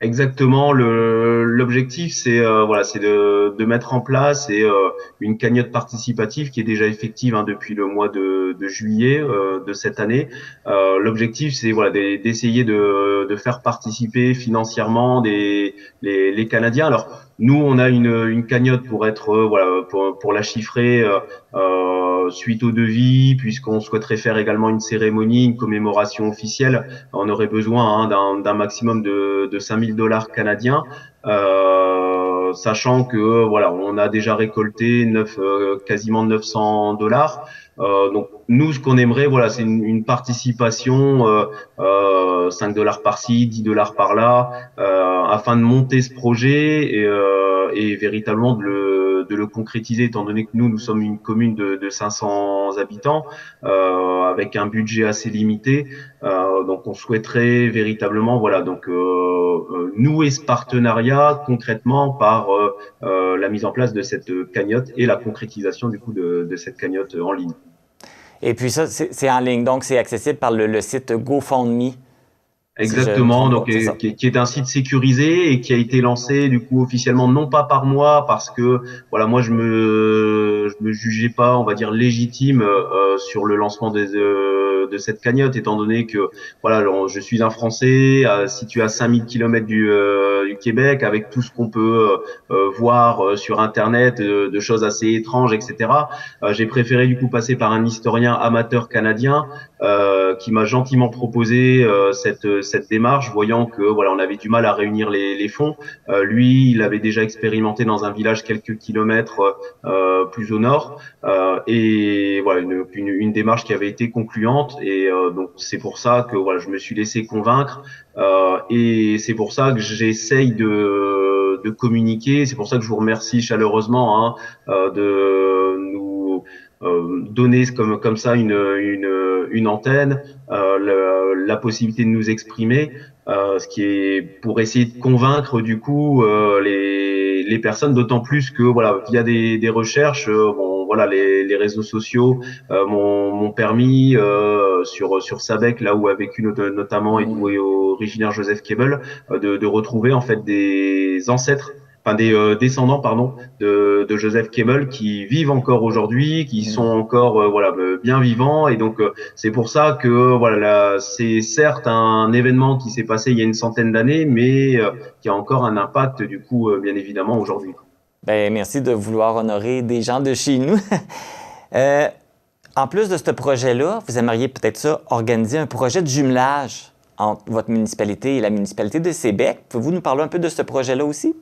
Exactement. L'objectif, c'est de mettre en place une cagnotte participative qui est déjà effective depuis le mois de juillet de cette année. L'objectif, c'est d'essayer de faire participer financièrement les Canadiens. Alors nous, on a une cagnotte pour être pour la chiffrer suite au devis, puisqu'on souhaiterait faire également une cérémonie, une commémoration officielle. On aurait besoin d'un maximum de 5 000 $ canadiens, sachant que on a déjà récolté quasiment 900 $. Donc nous, ce qu'on aimerait, c'est une participation 5 $ par-ci, 10 $ par-là, afin de monter ce projet et véritablement de de le concrétiser, étant donné que nous sommes une commune de 500 habitants, avec un budget assez limité. Donc, on souhaiterait véritablement, voilà, donc nouer ce partenariat concrètement par la mise en place de cette cagnotte et la concrétisation du coup de cette cagnotte en ligne. Et puis ça, c'est en ligne, donc c'est accessible par le site GoFundMe. Exactement, donc qui est un site sécurisé et qui a été lancé du coup officiellement non pas par moi parce que voilà moi je me jugeais pas on va dire légitime sur le lancement de cette cagnotte étant donné que voilà je suis un Français situé à 5000 km du Québec avec tout ce qu'on peut voir sur internet de choses assez étranges etc. J'ai préféré du coup passer par un historien amateur canadien qui m'a gentiment proposé cette démarche, voyant que voilà, on avait du mal à réunir les fonds. Lui, il avait déjà expérimenté dans un village quelques kilomètres plus au nord, et voilà une démarche qui avait été concluante. Et donc c'est pour ça que voilà, je me suis laissé convaincre, et c'est pour ça que j'essaye de communiquer. C'est pour ça que je vous remercie chaleureusement de nous donner comme ça une antenne, la possibilité de nous exprimer, ce qui est pour essayer de convaincre du coup les personnes, d'autant plus que voilà via des recherches, bon voilà les réseaux sociaux m'ont permis sur Sabec, là où a vécu notamment et où est originaire Joseph Keble, de retrouver en fait des ancêtres. Enfin des descendants pardon de Joseph Keble qui vivent encore aujourd'hui, qui sont encore voilà bien vivants, et donc c'est pour ça que voilà c'est certes un événement qui s'est passé il y a une centaine d'années, mais qui a encore un impact du coup bien évidemment aujourd'hui. Ben merci de vouloir honorer des gens de chez nous. En plus de ce projet-là, vous aimeriez peut-être ça organiser un projet de jumelage entre votre municipalité et la municipalité de Sébec. Pouvez-vous nous parler un peu de ce projet-là aussi?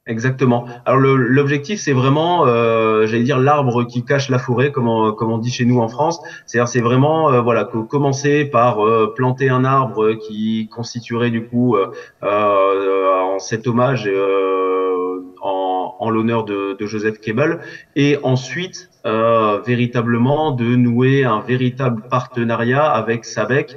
Exactement. Alors l'objectif, c'est vraiment, j'allais dire, l'arbre qui cache la forêt, comme on dit chez nous en France. C'est-à-dire, c'est vraiment, voilà, commencer par planter un arbre qui constituerait du coup en cet hommage en l'honneur de Joseph Keble, et ensuite véritablement de nouer un véritable partenariat avec Sabec,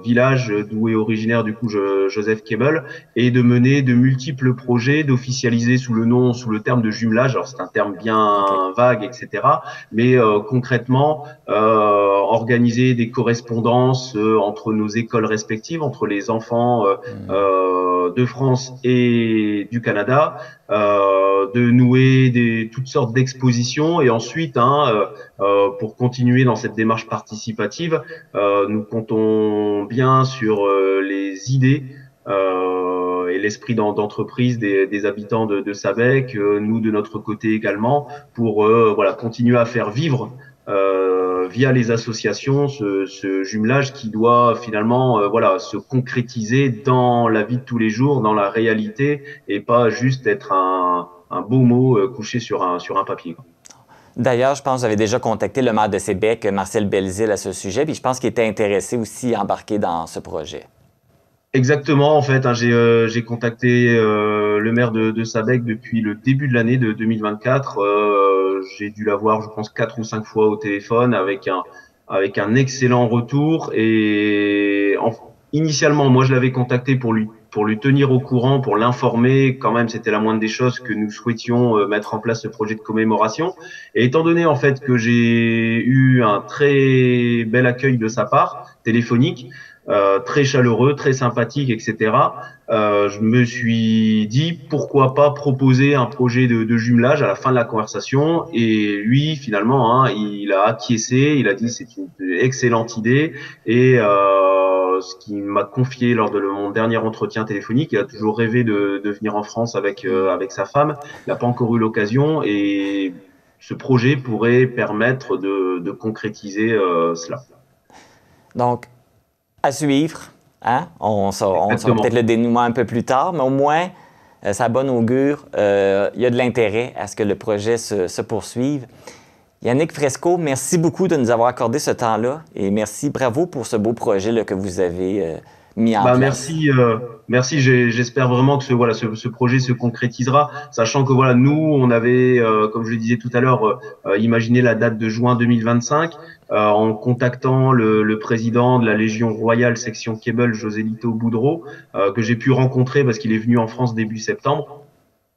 village d'où est originaire du coup Joseph Keble, et de mener de multiples projets, d'officialiser sous le terme de jumelage. Alors c'est un terme bien vague, etc. Mais concrètement, organiser des correspondances entre nos écoles respectives, entre les enfants de France et du Canada, de nouer toutes sortes d'expositions, et ensuite pour continuer dans cette démarche participative, nous comptons bien sur les idées et l'esprit d'entreprise des habitants de Sabec, nous de notre côté également, pour voilà continuer à faire vivre via les associations ce jumelage qui doit finalement voilà se concrétiser dans la vie de tous les jours, dans la réalité, et pas juste être un beau mot couché sur un papier. D'ailleurs, je pense que vous avez déjà contacté le maire de Sébec, Marcel Belzile, à ce sujet, puis je pense qu'il était intéressé aussi à embarquer dans ce projet. Exactement, en fait, j'ai contacté le maire de Sabec depuis le début de l'année de 2024. J'ai dû l'avoir, je pense, 4 ou 5 fois au téléphone avec un excellent retour. Et initialement, moi, je l'avais contacté pour lui tenir au courant, pour l'informer. Quand même, c'était la moindre des choses que nous souhaitions mettre en place ce projet de commémoration. Et étant donné en fait que j'ai eu un très bel accueil de sa part, téléphonique, très chaleureux, très sympathique, etc. Je me suis dit pourquoi pas proposer un projet de jumelage à la fin de la conversation, et lui finalement il a acquiescé, il a dit c'est une excellente idée, et ce qu'il m'a confié lors de mon dernier entretien téléphonique, il a toujours rêvé de venir en France avec sa femme, il n'a pas encore eu l'occasion, et ce projet pourrait permettre de concrétiser cela. Donc, à suivre, hein? On saura peut-être le dénouement un peu plus tard, mais au moins, ça a bon augure. Il y a de l'intérêt à ce que le projet se poursuive. Yannick Fresco, merci beaucoup de nous avoir accordé ce temps-là, et merci, bravo pour ce beau projet là, que vous avez mis en place? Merci. J'espère vraiment que ce projet se concrétisera, sachant que nous, on avait, comme je le disais tout à l'heure, imaginé la date de juin 2025 en contactant le président de la Légion royale section Cable, José Lito Boudreau, que j'ai pu rencontrer parce qu'il est venu en France début septembre.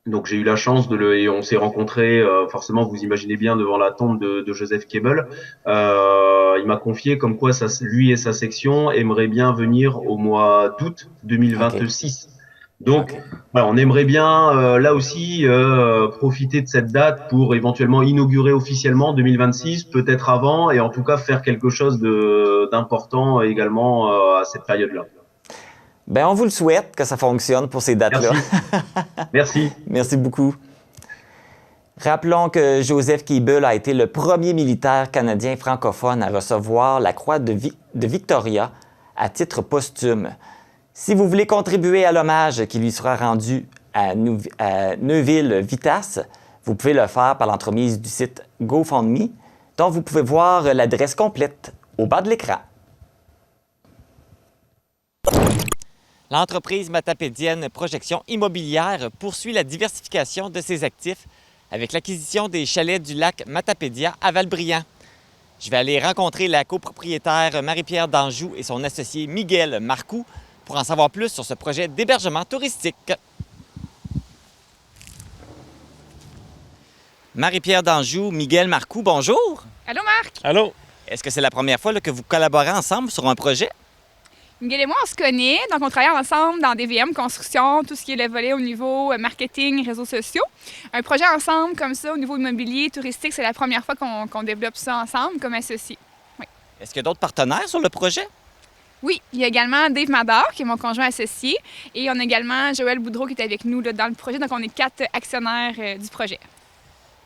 Donc j'ai eu la chance et on s'est rencontrés, forcément vous imaginez bien, devant la tombe de Joseph Cable. Il m'a confié comme quoi lui et sa section aimeraient bien venir au mois d'août 2026. Donc on aimerait bien là aussi profiter de cette date pour éventuellement inaugurer officiellement 2026, peut-être avant, et en tout cas faire quelque chose d'important également à cette période-là. Ben, on vous le souhaite que ça fonctionne pour ces dates-là. Merci. Merci beaucoup. Rappelons que Joseph Keeble a été le premier militaire canadien francophone à recevoir la Croix de Victoria à titre posthume. Si vous voulez contribuer à l'hommage qui lui sera rendu à Neuville-Vitas, vous pouvez le faire par l'entremise du site GoFundMe, dont vous pouvez voir l'adresse complète au bas de l'écran. L'entreprise matapédienne Projection Immobilière poursuit la diversification de ses actifs avec l'acquisition des chalets du lac Matapédia à Valbriand. Je vais aller rencontrer la copropriétaire Marie-Pierre Danjou et son associé Miguel Marcoux pour en savoir plus sur ce projet d'hébergement touristique. Marie-Pierre Danjou, Miguel Marcoux, bonjour! Allô Marc! Allô? Est-ce que c'est la première fois que vous collaborez ensemble sur un projet? Miguel et moi, on se connaît, donc on travaille ensemble dans des VM construction, tout ce qui est le volet au niveau marketing, réseaux sociaux. Un projet ensemble comme ça au niveau immobilier, touristique, c'est la première fois qu'on développe ça ensemble comme associés. Oui. Est-ce qu'il y a d'autres partenaires sur le projet? Oui, il y a également Dave Mador, qui est mon conjoint associé, et on a également Joël Boudreau qui est avec nous là, dans le projet, donc on est 4 actionnaires du projet.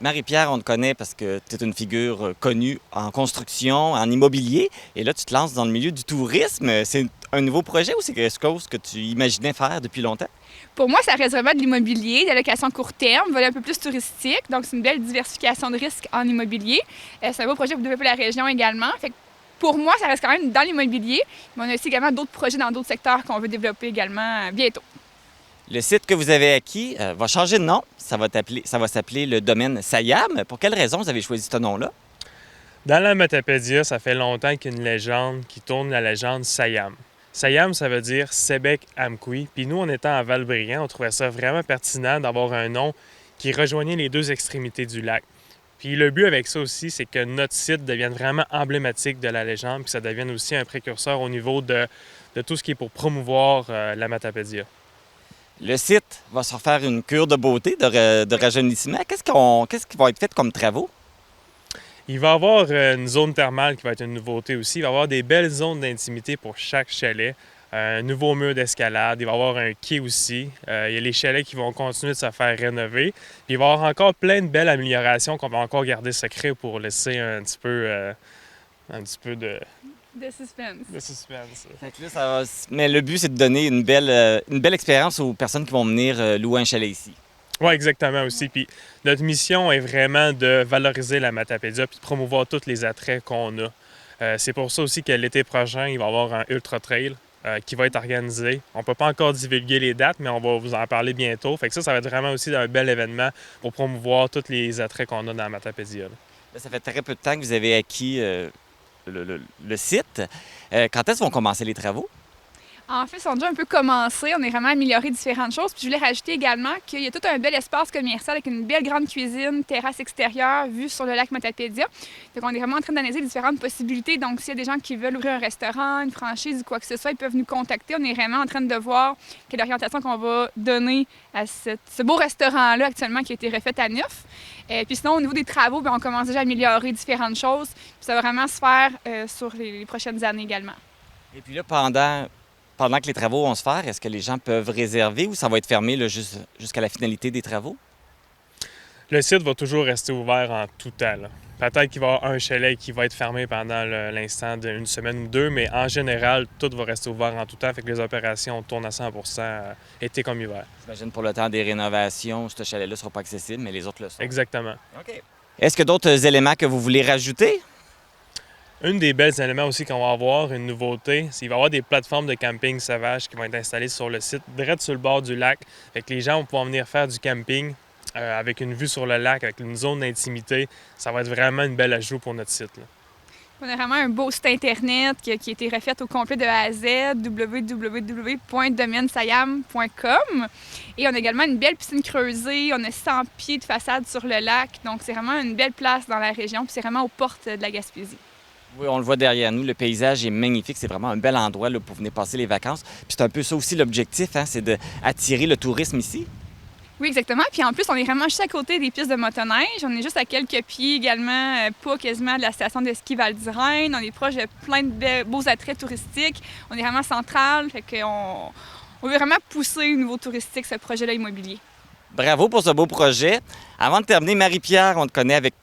Marie-Pierre, on te connaît parce que tu es une figure connue en construction, en immobilier, et là, tu te lances dans le milieu du tourisme. C'est un nouveau projet ou c'est quelque chose que tu imaginais faire depuis longtemps? Pour moi, ça reste vraiment de l'immobilier, de la location court terme, volet un peu plus touristique, donc c'est une belle diversification de risques en immobilier. C'est un beau projet pour développer la région également. Fait que pour moi, ça reste quand même dans l'immobilier, mais on a aussi également d'autres projets dans d'autres secteurs qu'on veut développer également bientôt. Le site que vous avez acquis va changer de nom. Ça va s'appeler le domaine Sayam. Pour quelle raison vous avez choisi ce nom-là? Dans la Matapédia, ça fait longtemps qu'il y a une légende qui tourne, la légende Sayam. Sayam, ça veut dire Sebek Amkoui. Puis nous, en étant à Valbriand, on trouvait ça vraiment pertinent d'avoir un nom qui rejoignait les deux extrémités du lac. Puis le but avec ça aussi, c'est que notre site devienne vraiment emblématique de la légende, puis ça devienne aussi un précurseur au niveau de tout ce qui est pour promouvoir la Matapédia. Le site va se refaire une cure de beauté, de rajeunissement. Qu'est-ce qui va être fait comme travaux? Il va y avoir une zone thermale qui va être une nouveauté aussi. Il va y avoir des belles zones d'intimité pour chaque chalet. Un nouveau mur d'escalade. Il va y avoir un quai aussi. Il y a les chalets qui vont continuer de se faire rénover. Puis il va y avoir encore plein de belles améliorations qu'on va encore garder secret pour laisser un petit peu de... De suspense. De suspense. Fait que là, mais le but, c'est de donner une belle expérience aux personnes qui vont venir louer un chalet ici. Oui, exactement aussi. Puis notre mission est vraiment de valoriser la Matapédia puis de promouvoir tous les attraits qu'on a. C'est pour ça aussi que l'été prochain, il va y avoir un Ultra Trail qui va être organisé. On ne peut pas encore divulguer les dates, mais on va vous en parler bientôt. Fait que ça va être vraiment aussi un bel événement pour promouvoir tous les attraits qu'on a dans la Matapédia. Là, ça fait très peu de temps que vous avez acquis le site. Quand est-ce vont commencer les travaux? En fait, ça a déjà un peu commencé. On a vraiment amélioré différentes choses. Puis je voulais rajouter également qu'il y a tout un bel espace commercial avec une belle grande cuisine, terrasse extérieure, vue sur le lac Matapédia. Donc, on est vraiment en train d'analyser différentes possibilités. Donc, s'il y a des gens qui veulent ouvrir un restaurant, une franchise ou quoi que ce soit, ils peuvent nous contacter. On est vraiment en train de voir quelle orientation qu'on va donner à ce beau restaurant-là actuellement qui a été refait à neuf. Puis sinon, au niveau des travaux, bien, on commence déjà à améliorer différentes choses. Puis ça va vraiment se faire sur les prochaines années également. Et puis là, pendant que les travaux vont se faire, est-ce que les gens peuvent réserver ou ça va être fermé là, jusqu'à la finalité des travaux? Le site va toujours rester ouvert en tout temps. Peut-être qu'il va y avoir un chalet qui va être fermé pendant l'instant d'une semaine ou deux, mais en général, tout va rester ouvert en tout temps. Fait que les opérations tournent à 100% été comme hiver. J'imagine pour le temps des rénovations, ce chalet-là ne sera pas accessible, mais les autres le sont. Exactement. OK. Est-ce qu'il y a d'autres éléments que vous voulez rajouter? Une des belles éléments aussi qu'on va avoir, une nouveauté, c'est qu'il va y avoir des plateformes de camping sauvage qui vont être installées sur le site, direct sur le bord du lac. Fait que les gens vont pouvoir venir faire du camping avec une vue sur le lac, avec une zone d'intimité. Ça va être vraiment une belle ajout pour notre site, là. On a vraiment un beau site Internet qui a été refait au complet de A à Z, www.domainesayam.com. Et on a également une belle piscine creusée, on a 100 pieds de façade sur le lac. Donc, c'est vraiment une belle place dans la région, puis c'est vraiment aux portes de la Gaspésie. Oui, on le voit derrière nous, le paysage est magnifique, c'est vraiment un bel endroit là, pour venir passer les vacances. Puis c'est un peu ça aussi l'objectif, hein, c'est d'attirer le tourisme ici. Oui, exactement. Puis en plus, on est vraiment juste à côté des pistes de motoneige. On est juste à quelques pieds également, pas quasiment de la station de ski Val-d'Irène. On est proche de plein de beaux attraits touristiques. On est vraiment central, fait qu'on veut vraiment pousser au niveau touristique ce projet-là immobilier. Bravo pour ce beau projet. Avant de terminer, Marie-Pierre, on te connaît avec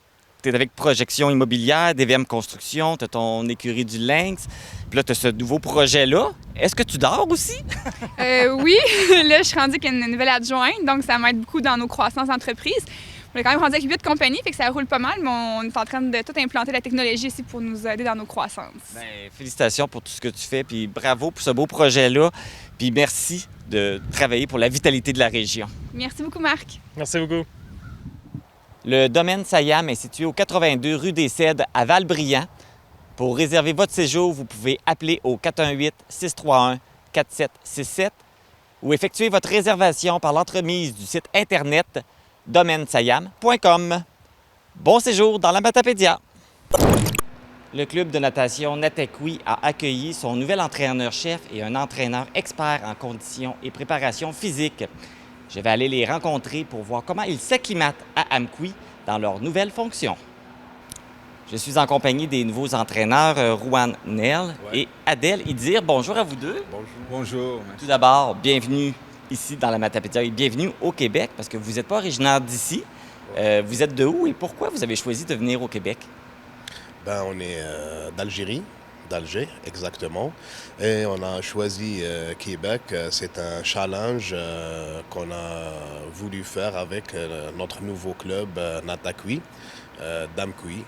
Projection Immobilière, DVM Construction, tu as ton écurie du Lynx, puis là, tu as ce nouveau projet-là. Est-ce que tu dors aussi? Oui, là, je suis rendue avec une nouvelle adjointe, donc ça m'aide beaucoup dans nos croissances d'entreprise. On est quand même rendu avec 8 compagnies, fait que ça roule pas mal, mais on est en train de tout implanter la technologie ici pour nous aider dans nos croissances. Bien, félicitations pour tout ce que tu fais, puis bravo pour ce beau projet-là, puis merci de travailler pour la vitalité de la région. Merci beaucoup, Marc. Merci beaucoup. Le domaine Sayam est situé au 82 rue des Cèdres à Val-Brillant. Pour réserver votre séjour, vous pouvez appeler au 418-631-4767 ou effectuer votre réservation par l'entremise du site Internet domainesayam.com. Bon séjour dans la Matapédia! Le club de natation Natakwi a accueilli son nouvel entraîneur-chef et un entraîneur expert en conditions et préparation physique. Je vais aller les rencontrer pour voir comment ils s'acclimatent à Amqui dans leur nouvelle fonction. Je suis en compagnie des nouveaux entraîneurs Rouen Nel et Adèle Idir. Bonjour à vous deux. Bonjour. Bonjour. Tout d'abord, bienvenue ici dans la Matapédia et bienvenue au Québec parce que vous n'êtes pas originaire d'ici. Vous êtes de où et pourquoi vous avez choisi de venir au Québec? On est d'Algérie, d'Alger exactement, et on a choisi Québec. C'est un challenge qu'on a voulu faire avec notre nouveau club Natakwi, d'Amqui.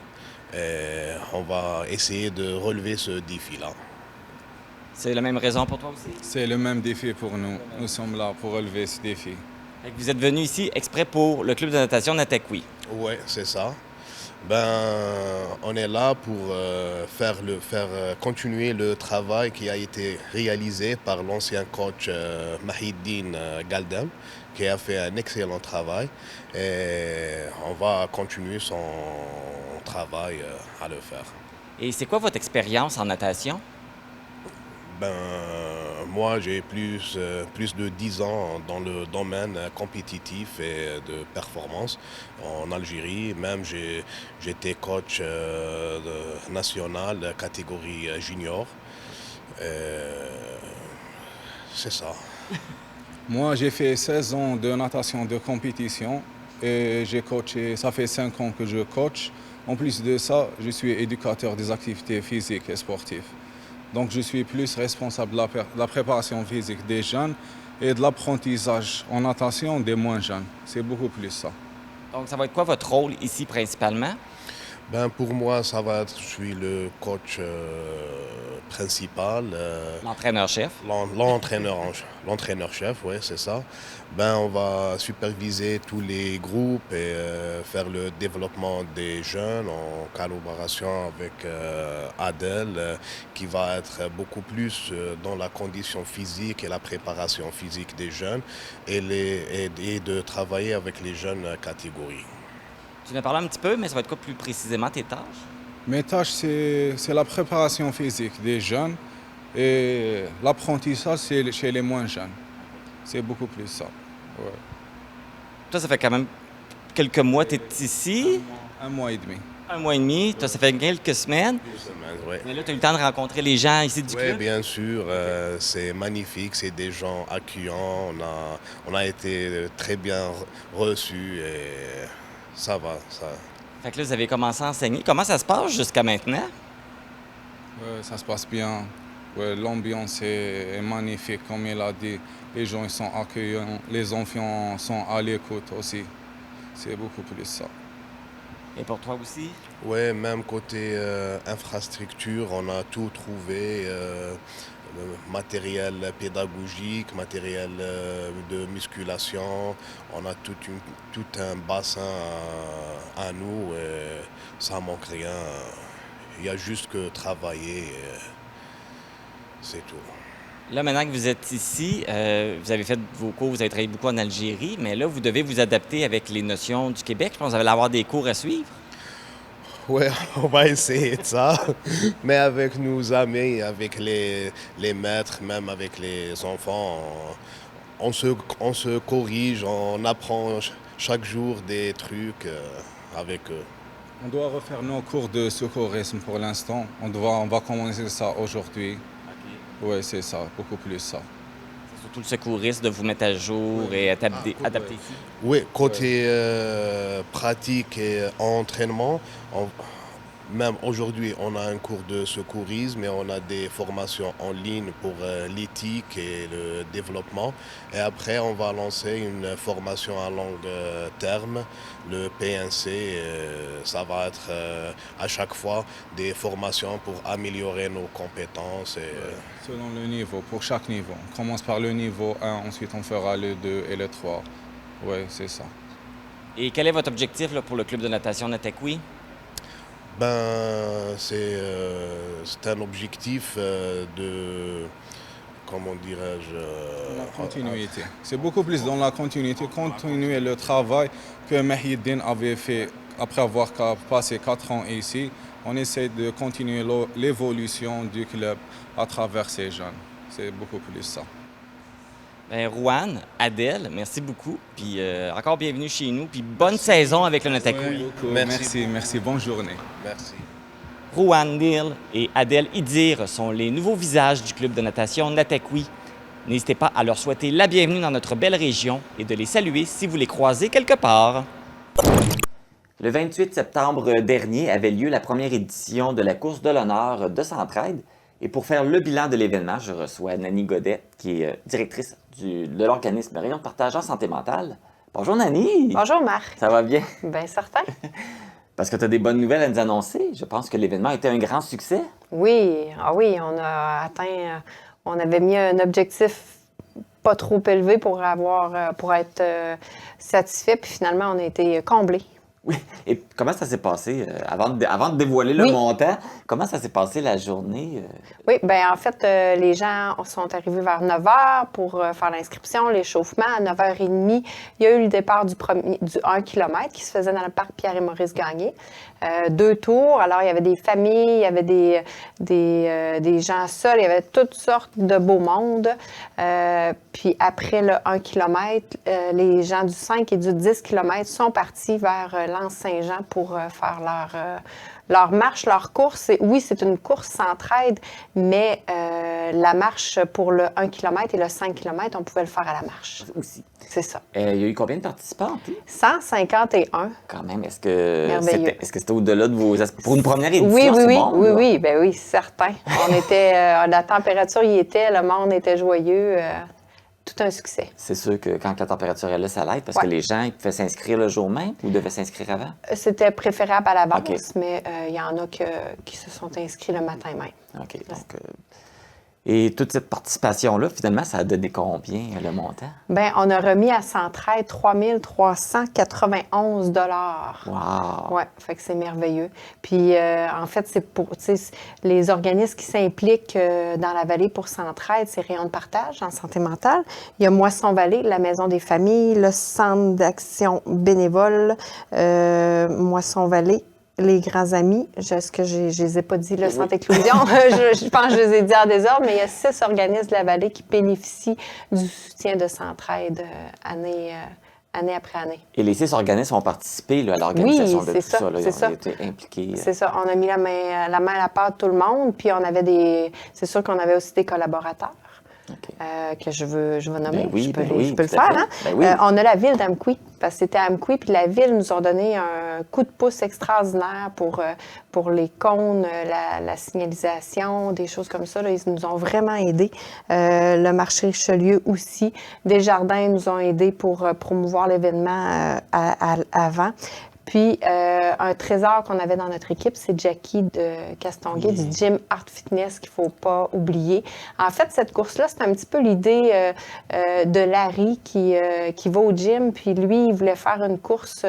Et on va essayer de relever ce défi-là. C'est la même raison pour toi aussi? C'est le même défi pour nous. Nous sommes là pour relever ce défi. Vous êtes venu ici exprès pour le club de natation Natakwi. Oui, c'est ça. On est là pour faire continuer le travail qui a été réalisé par l'ancien coach Mahiddine Galdem, qui a fait un excellent travail. Et on va continuer son travail à le faire. Et c'est quoi votre expérience en natation? Moi, j'ai plus de 10 ans dans le domaine compétitif et de performance en Algérie. Même j'étais coach national catégorie junior. C'est ça. Moi, j'ai fait 16 ans de natation de compétition et j'ai coaché, ça fait 5 ans que je coach. En plus de ça, je suis éducateur des activités physiques et sportives. Donc, je suis plus responsable de la préparation physique des jeunes et de l'apprentissage en natation des moins jeunes. C'est beaucoup plus ça. Donc, ça va être quoi votre rôle ici principalement? Pour moi, ça va être, je suis le coach principal. L'entraîneur-chef? L'entraîneur-chef, oui, c'est ça. On va superviser tous les groupes et faire le développement des jeunes en collaboration avec Adèle, qui va être beaucoup plus dans la condition physique et la préparation physique des jeunes et de travailler avec les jeunes catégories. Tu en as parlé un petit peu, mais ça va être quoi plus précisément tes tâches? Mes tâches, c'est la préparation physique des jeunes et l'apprentissage, c'est chez les moins jeunes. C'est beaucoup plus ça. Ouais. Toi, ça fait quand même quelques mois que tu es ici. Un mois et demi. Un mois et demi. Toi, ça fait quelques semaines. Oui. Mais là, tu as eu le temps de rencontrer les gens ici du club? Oui, bien sûr. C'est magnifique. C'est des gens accueillants. On a été très bien reçus et ça va. Fait que là, vous avez commencé à enseigner. Comment ça se passe jusqu'à maintenant? Ça se passe bien. Ouais, l'ambiance est magnifique, comme il a dit. Les gens ils sont accueillants, les enfants sont à l'écoute aussi. C'est beaucoup plus ça. Et pour toi aussi? Oui, même côté infrastructure, on a tout trouvé. Matériel pédagogique, matériel de musculation. On a tout un bassin à nous et ça manque rien. Il y a juste que travailler, c'est tout. Là, maintenant que vous êtes ici, vous avez fait vos cours, vous avez travaillé beaucoup en Algérie, mais là, vous devez vous adapter avec les notions du Québec. Je pense que vous allez avoir des cours à suivre. Oui, on va essayer de ça. Mais avec nos amis, avec les maîtres, même avec les enfants, on se corrige, on apprend chaque jour des trucs avec eux. On doit refaire nos cours de secourisme pour l'instant. On va commencer ça aujourd'hui. Oui, c'est ça, beaucoup plus ça. C'est surtout le secourisme de vous mettre à jour et adapter ici. Oui, côté pratique et entraînement, même aujourd'hui, on a un cours de secourisme et on a des formations en ligne pour l'éthique et le développement. Et après, on va lancer une formation à long terme, le PNC. Ça va être à chaque fois des formations pour améliorer nos compétences. Selon le niveau, pour chaque niveau. On commence par le niveau 1, ensuite on fera le 2 et le 3. Oui, c'est ça. Et quel est votre objectif là, pour le club de natation Natakwi? C'est un objectif de, comment dirais-je... La continuité. C'est beaucoup plus dans la continuité, continuer le travail que Mahieddine avait fait après avoir passé 4 ans ici. On essaie de continuer l'évolution du club à travers ces jeunes. C'est beaucoup plus ça. Bien, Rowan, Adèle, merci beaucoup. Puis encore bienvenue chez nous. Puis bonne saison avec le Natakwi. Merci. Bonne journée. Merci. Rowan Neal et Adèle Idir sont les nouveaux visages du club de natation Natakwi. N'hésitez pas à leur souhaiter la bienvenue dans notre belle région et de les saluer si vous les croisez quelque part. Le 28 septembre dernier avait lieu la première édition de la course de l'honneur de Centraide. Et pour faire le bilan de l'événement, je reçois Nani Godet, qui est directrice de l'organisme Rayon de partage en santé mentale. Bonjour Nani! Bonjour Marc! Ça va bien? Bien certain. Parce que tu as des bonnes nouvelles à nous annoncer. Je pense que l'événement a été un grand succès. Oui, on a atteint, on avait mis un objectif pas trop élevé pour être satisfait, puis finalement on a été comblés. Oui. Et comment ça s'est passé, avant de dévoiler le montant, comment ça s'est passé la journée? Oui, bien en fait, les gens sont arrivés vers 9 h pour faire l'inscription, l'échauffement. À 9 h 30, il y a eu le départ du 1 km qui se faisait dans le parc Pierre et Maurice Gagné. 2 tours. Alors, il y avait des familles, il y avait des gens seuls, il y avait toutes sortes de beaux mondes. Puis après le 1 km, les gens du 5 et du 10 km sont partis vers L'Anse-Saint-Jean pour faire leur marche, leur course. Et oui, c'est une course Centraide, mais la marche pour le 1 km et le 5 km, on pouvait le faire à la marche. Aussi. C'est ça. Il y a eu combien de participants en tout? 151. Quand même, est-ce que c'était au-delà de vos aspirations? Pour une première édition, Oui, ben oui, certain. On était, la température y était, le monde était joyeux. Tout un succès. C'est sûr que quand la température est là, ça l'aide, parce que les gens ils pouvaient s'inscrire le jour même ou devaient s'inscrire avant? C'était préférable à l'avance, mais il y en a qui se sont inscrits le matin même. OK. Donc, et toute cette participation-là, finalement, ça a donné combien le montant? Bien, on a remis à Centraide 3 391 $. Wow! Oui, fait que c'est merveilleux. Puis, en fait, c'est pour les organismes qui s'impliquent dans la vallée pour Centraide, c'est Rayon de partage en santé mentale. Il y a Moisson-Vallée, la Maison des familles, le Centre d'action bénévole, Moisson-Vallée, les grands amis, est-ce que je ne les ai pas dit, le Centre Inclusion, je pense que je les ai dit en désordre, mais il y a 6 organismes de la vallée qui bénéficient du soutien de Centraide année après année. Et les 6 organismes ont participé là, à l'organisation de tout ça. Ils ont été impliqués. C'est ça. On a mis la main à la pâte tout le monde, puis on avait c'est sûr qu'on avait aussi des collaborateurs. Okay. Que je veux nommer. Ben oui, je peux le faire. Hein? Ben oui. On a la ville d'Amqui, parce que c'était à Amqui, puis la ville nous a donné un coup de pouce extraordinaire pour les cônes, la signalisation, des choses comme ça. Là, ils nous ont vraiment aidés. Le marché Richelieu aussi. Desjardins nous ont aidés pour promouvoir l'événement avant. Puis, un trésor qu'on avait dans notre équipe, c'est Jackie de Castonguay du Gym Art Fitness qu'il ne faut pas oublier. En fait, cette course-là, c'est un petit peu l'idée de Larry qui va au gym. Puis lui, il voulait faire une course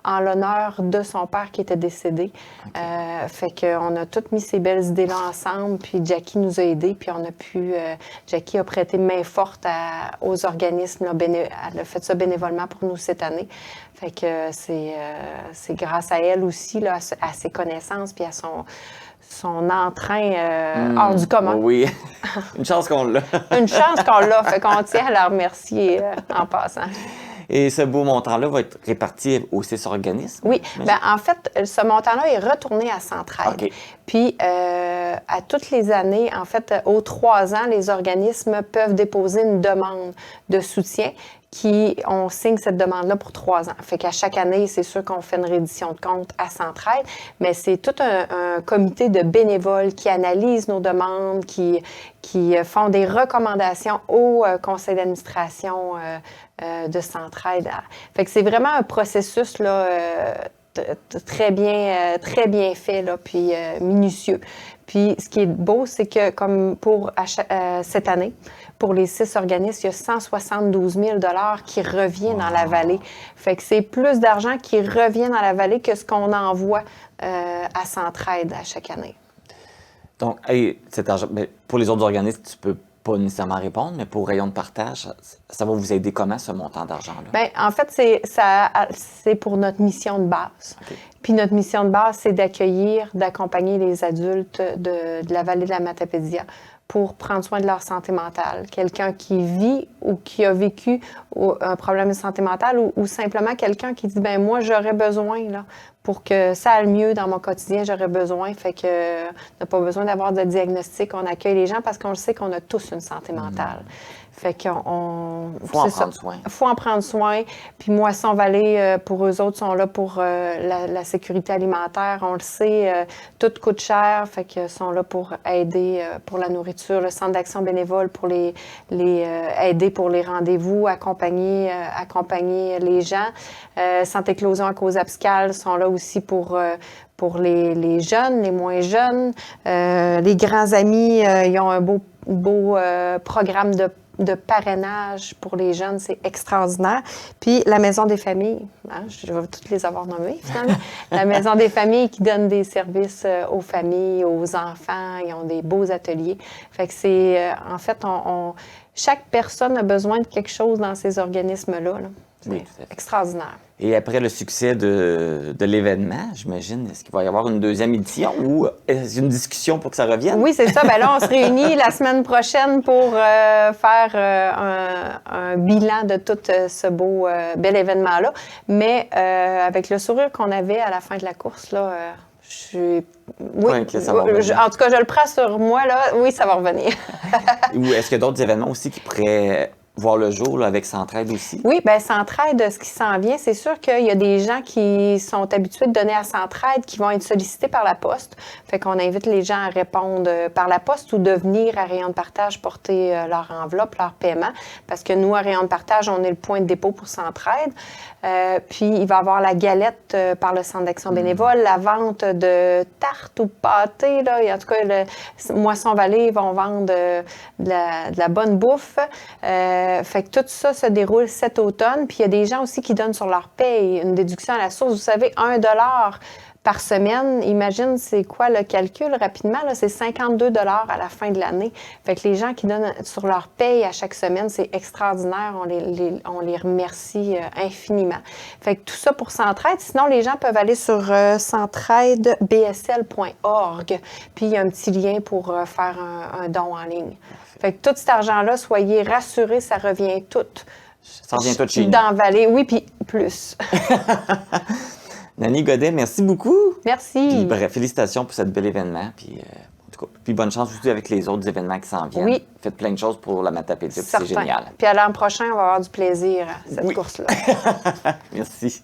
en l'honneur de son père qui était décédé. Fait qu'on a toutes mis ces belles idées-là ensemble. Puis Jackie nous a aidés. Puis on a pu... Jackie a prêté main forte aux organismes. Là, elle a fait ça bénévolement pour nous cette année. Fait que c'est grâce à elle aussi, là, à ses connaissances puis à son entrain hors du commun. Oui, une chance qu'on l'a. Une chance qu'on l'a. Fait qu'on tient à la remercier en passant. Et ce beau montant-là va être réparti aux 6 organismes? Oui. Bien, en fait, ce montant-là est retourné à Centraide. OK. Puis, à toutes les années, en fait, aux 3 ans, les organismes peuvent déposer une demande de soutien. On signe cette demande-là pour 3 ans. Fait qu'à chaque année, c'est sûr qu'on fait une reddition de compte à Centraide, mais c'est tout un comité de bénévoles qui analyse nos demandes, qui font des recommandations au conseil d'administration de Centraide. Fait que c'est vraiment un processus là, très bien fait, là, puis minutieux. Puis ce qui est beau, c'est que comme pour cette année, pour les 6 organismes, il y a 172 000 $ qui reviennent dans la vallée. Fait que c'est plus d'argent qui revient dans la vallée que ce qu'on envoie à Centraide à chaque année. Donc, cet argent, pour les autres organismes, tu peux pas nécessairement répondre, mais pour Rayon de partage, ça va vous aider comment, ce montant d'argent-là? Bien, en fait, c'est pour notre mission de base. Okay. Puis notre mission de base, c'est d'accompagner les adultes de la vallée de la Matapédia pour prendre soin de leur santé mentale. Quelqu'un qui vit ou qui a vécu un problème de santé mentale ou simplement quelqu'un qui dit, ben moi, j'aurais besoin, là, pour que ça aille mieux dans mon quotidien, j'aurais besoin. Fait que on n'a pas besoin d'avoir de diagnostic. On accueille les gens parce qu'on le sait qu'on a tous une santé mentale. Fait qu'on... Faut en prendre soin. Faut en prendre soin. Puis Moisson Vallée, pour eux autres, sont là pour la sécurité alimentaire. On le sait, tout coûte cher. Fait qu'ils sont là pour aider pour la nourriture. Le centre d'action bénévole pour les aider pour les rendez-vous, accompagner les gens. Centre Éclosion à cause abscale sont là aussi pour les jeunes, les moins jeunes. Les grands amis, ils ont un beau programme de parrainage pour les jeunes, c'est extraordinaire. Puis la Maison des familles, hein, je vais toutes les avoir nommées finalement. La Maison des familles qui donne des services aux familles, aux enfants, ils ont des beaux ateliers. Fait que c'est, en fait, chaque personne a besoin de quelque chose dans ces organismes-là. Là. C'est oui, extraordinaire. Et après le succès de l'événement, j'imagine, est-ce qu'il va y avoir une deuxième édition ou est-ce une discussion pour que ça revienne? Oui, c'est ça. Bien là, on se réunit la semaine prochaine pour faire un bilan de tout ce bel événement-là. Mais avec le sourire qu'on avait à la fin de la course, là, oui, en tout cas, je le prends sur moi, là. Oui, ça va revenir. Ou est-ce qu'il y a d'autres événements aussi qui pourraient voir le jour là, avec Centraide aussi? Oui, bien Centraide, ce qui s'en vient, c'est sûr qu'il y a des gens qui sont habitués de donner à Centraide qui vont être sollicités par la poste. Fait qu'on invite les gens à répondre par la poste ou de venir à Rayon de partage porter leur enveloppe, leur paiement. Parce que nous, à Rayon de partage, on est le point de dépôt pour Centraide. Puis, il va y avoir la galette par le Centre d'action bénévole, la vente de tartes ou pâtés. Là. Et en tout cas, Moisson Vallée vont vendre de la bonne bouffe. Fait que tout ça se déroule cet automne. Puis il y a des gens aussi qui donnent sur leur paye une déduction à la source. Vous savez, 1 $ par semaine, imagine c'est quoi le calcul rapidement, là, c'est 52 $ à la fin de l'année. Fait que les gens qui donnent sur leur paye à chaque semaine, c'est extraordinaire. On les remercie infiniment. Fait que tout ça pour Centraide. Sinon, les gens peuvent aller sur centraidebsl.org. Puis il y a un petit lien pour faire un don en ligne. Fait que tout cet argent-là, soyez rassurés, ça revient tout. Ça revient tout chez nous. Dans Vallée, oui, puis plus. Nani Godet, merci beaucoup. Merci. Puis, bref, félicitations pour ce bel événement. Puis, en tout cas, puis bonne chance aussi avec les autres événements qui s'en viennent. Oui. Faites plein de choses pour la Matapédia, c'est génial. Puis à l'an prochain, on va avoir du plaisir à cette course-là. Merci.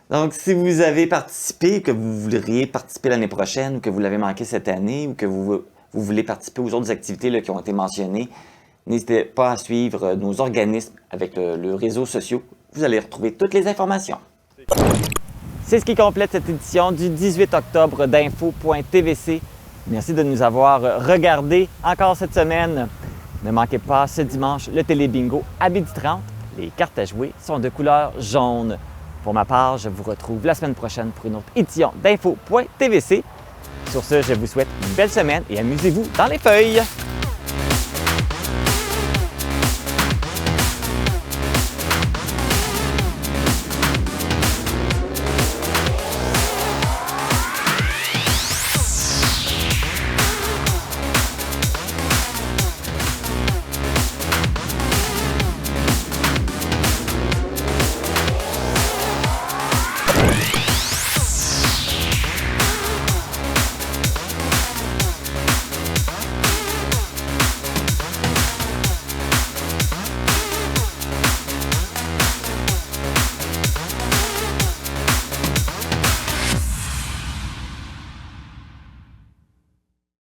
Donc, si vous avez participé, que vous voudriez participer l'année prochaine, ou que vous l'avez manqué cette année, ou que vous voulez participer aux autres activités là, qui ont été mentionnées, n'hésitez pas à suivre nos organismes avec le réseau social. Vous allez retrouver toutes les informations. C'est ce qui complète cette édition du 18 octobre d'Info.tvc. Merci de nous avoir regardés encore cette semaine. Ne manquez pas ce dimanche le Télé-Bingo à 12h30. Les cartes à jouer sont de couleur jaune. Pour ma part, je vous retrouve la semaine prochaine pour une autre édition d'Info.tvc. Sur ce, je vous souhaite une belle semaine et amusez-vous dans les feuilles!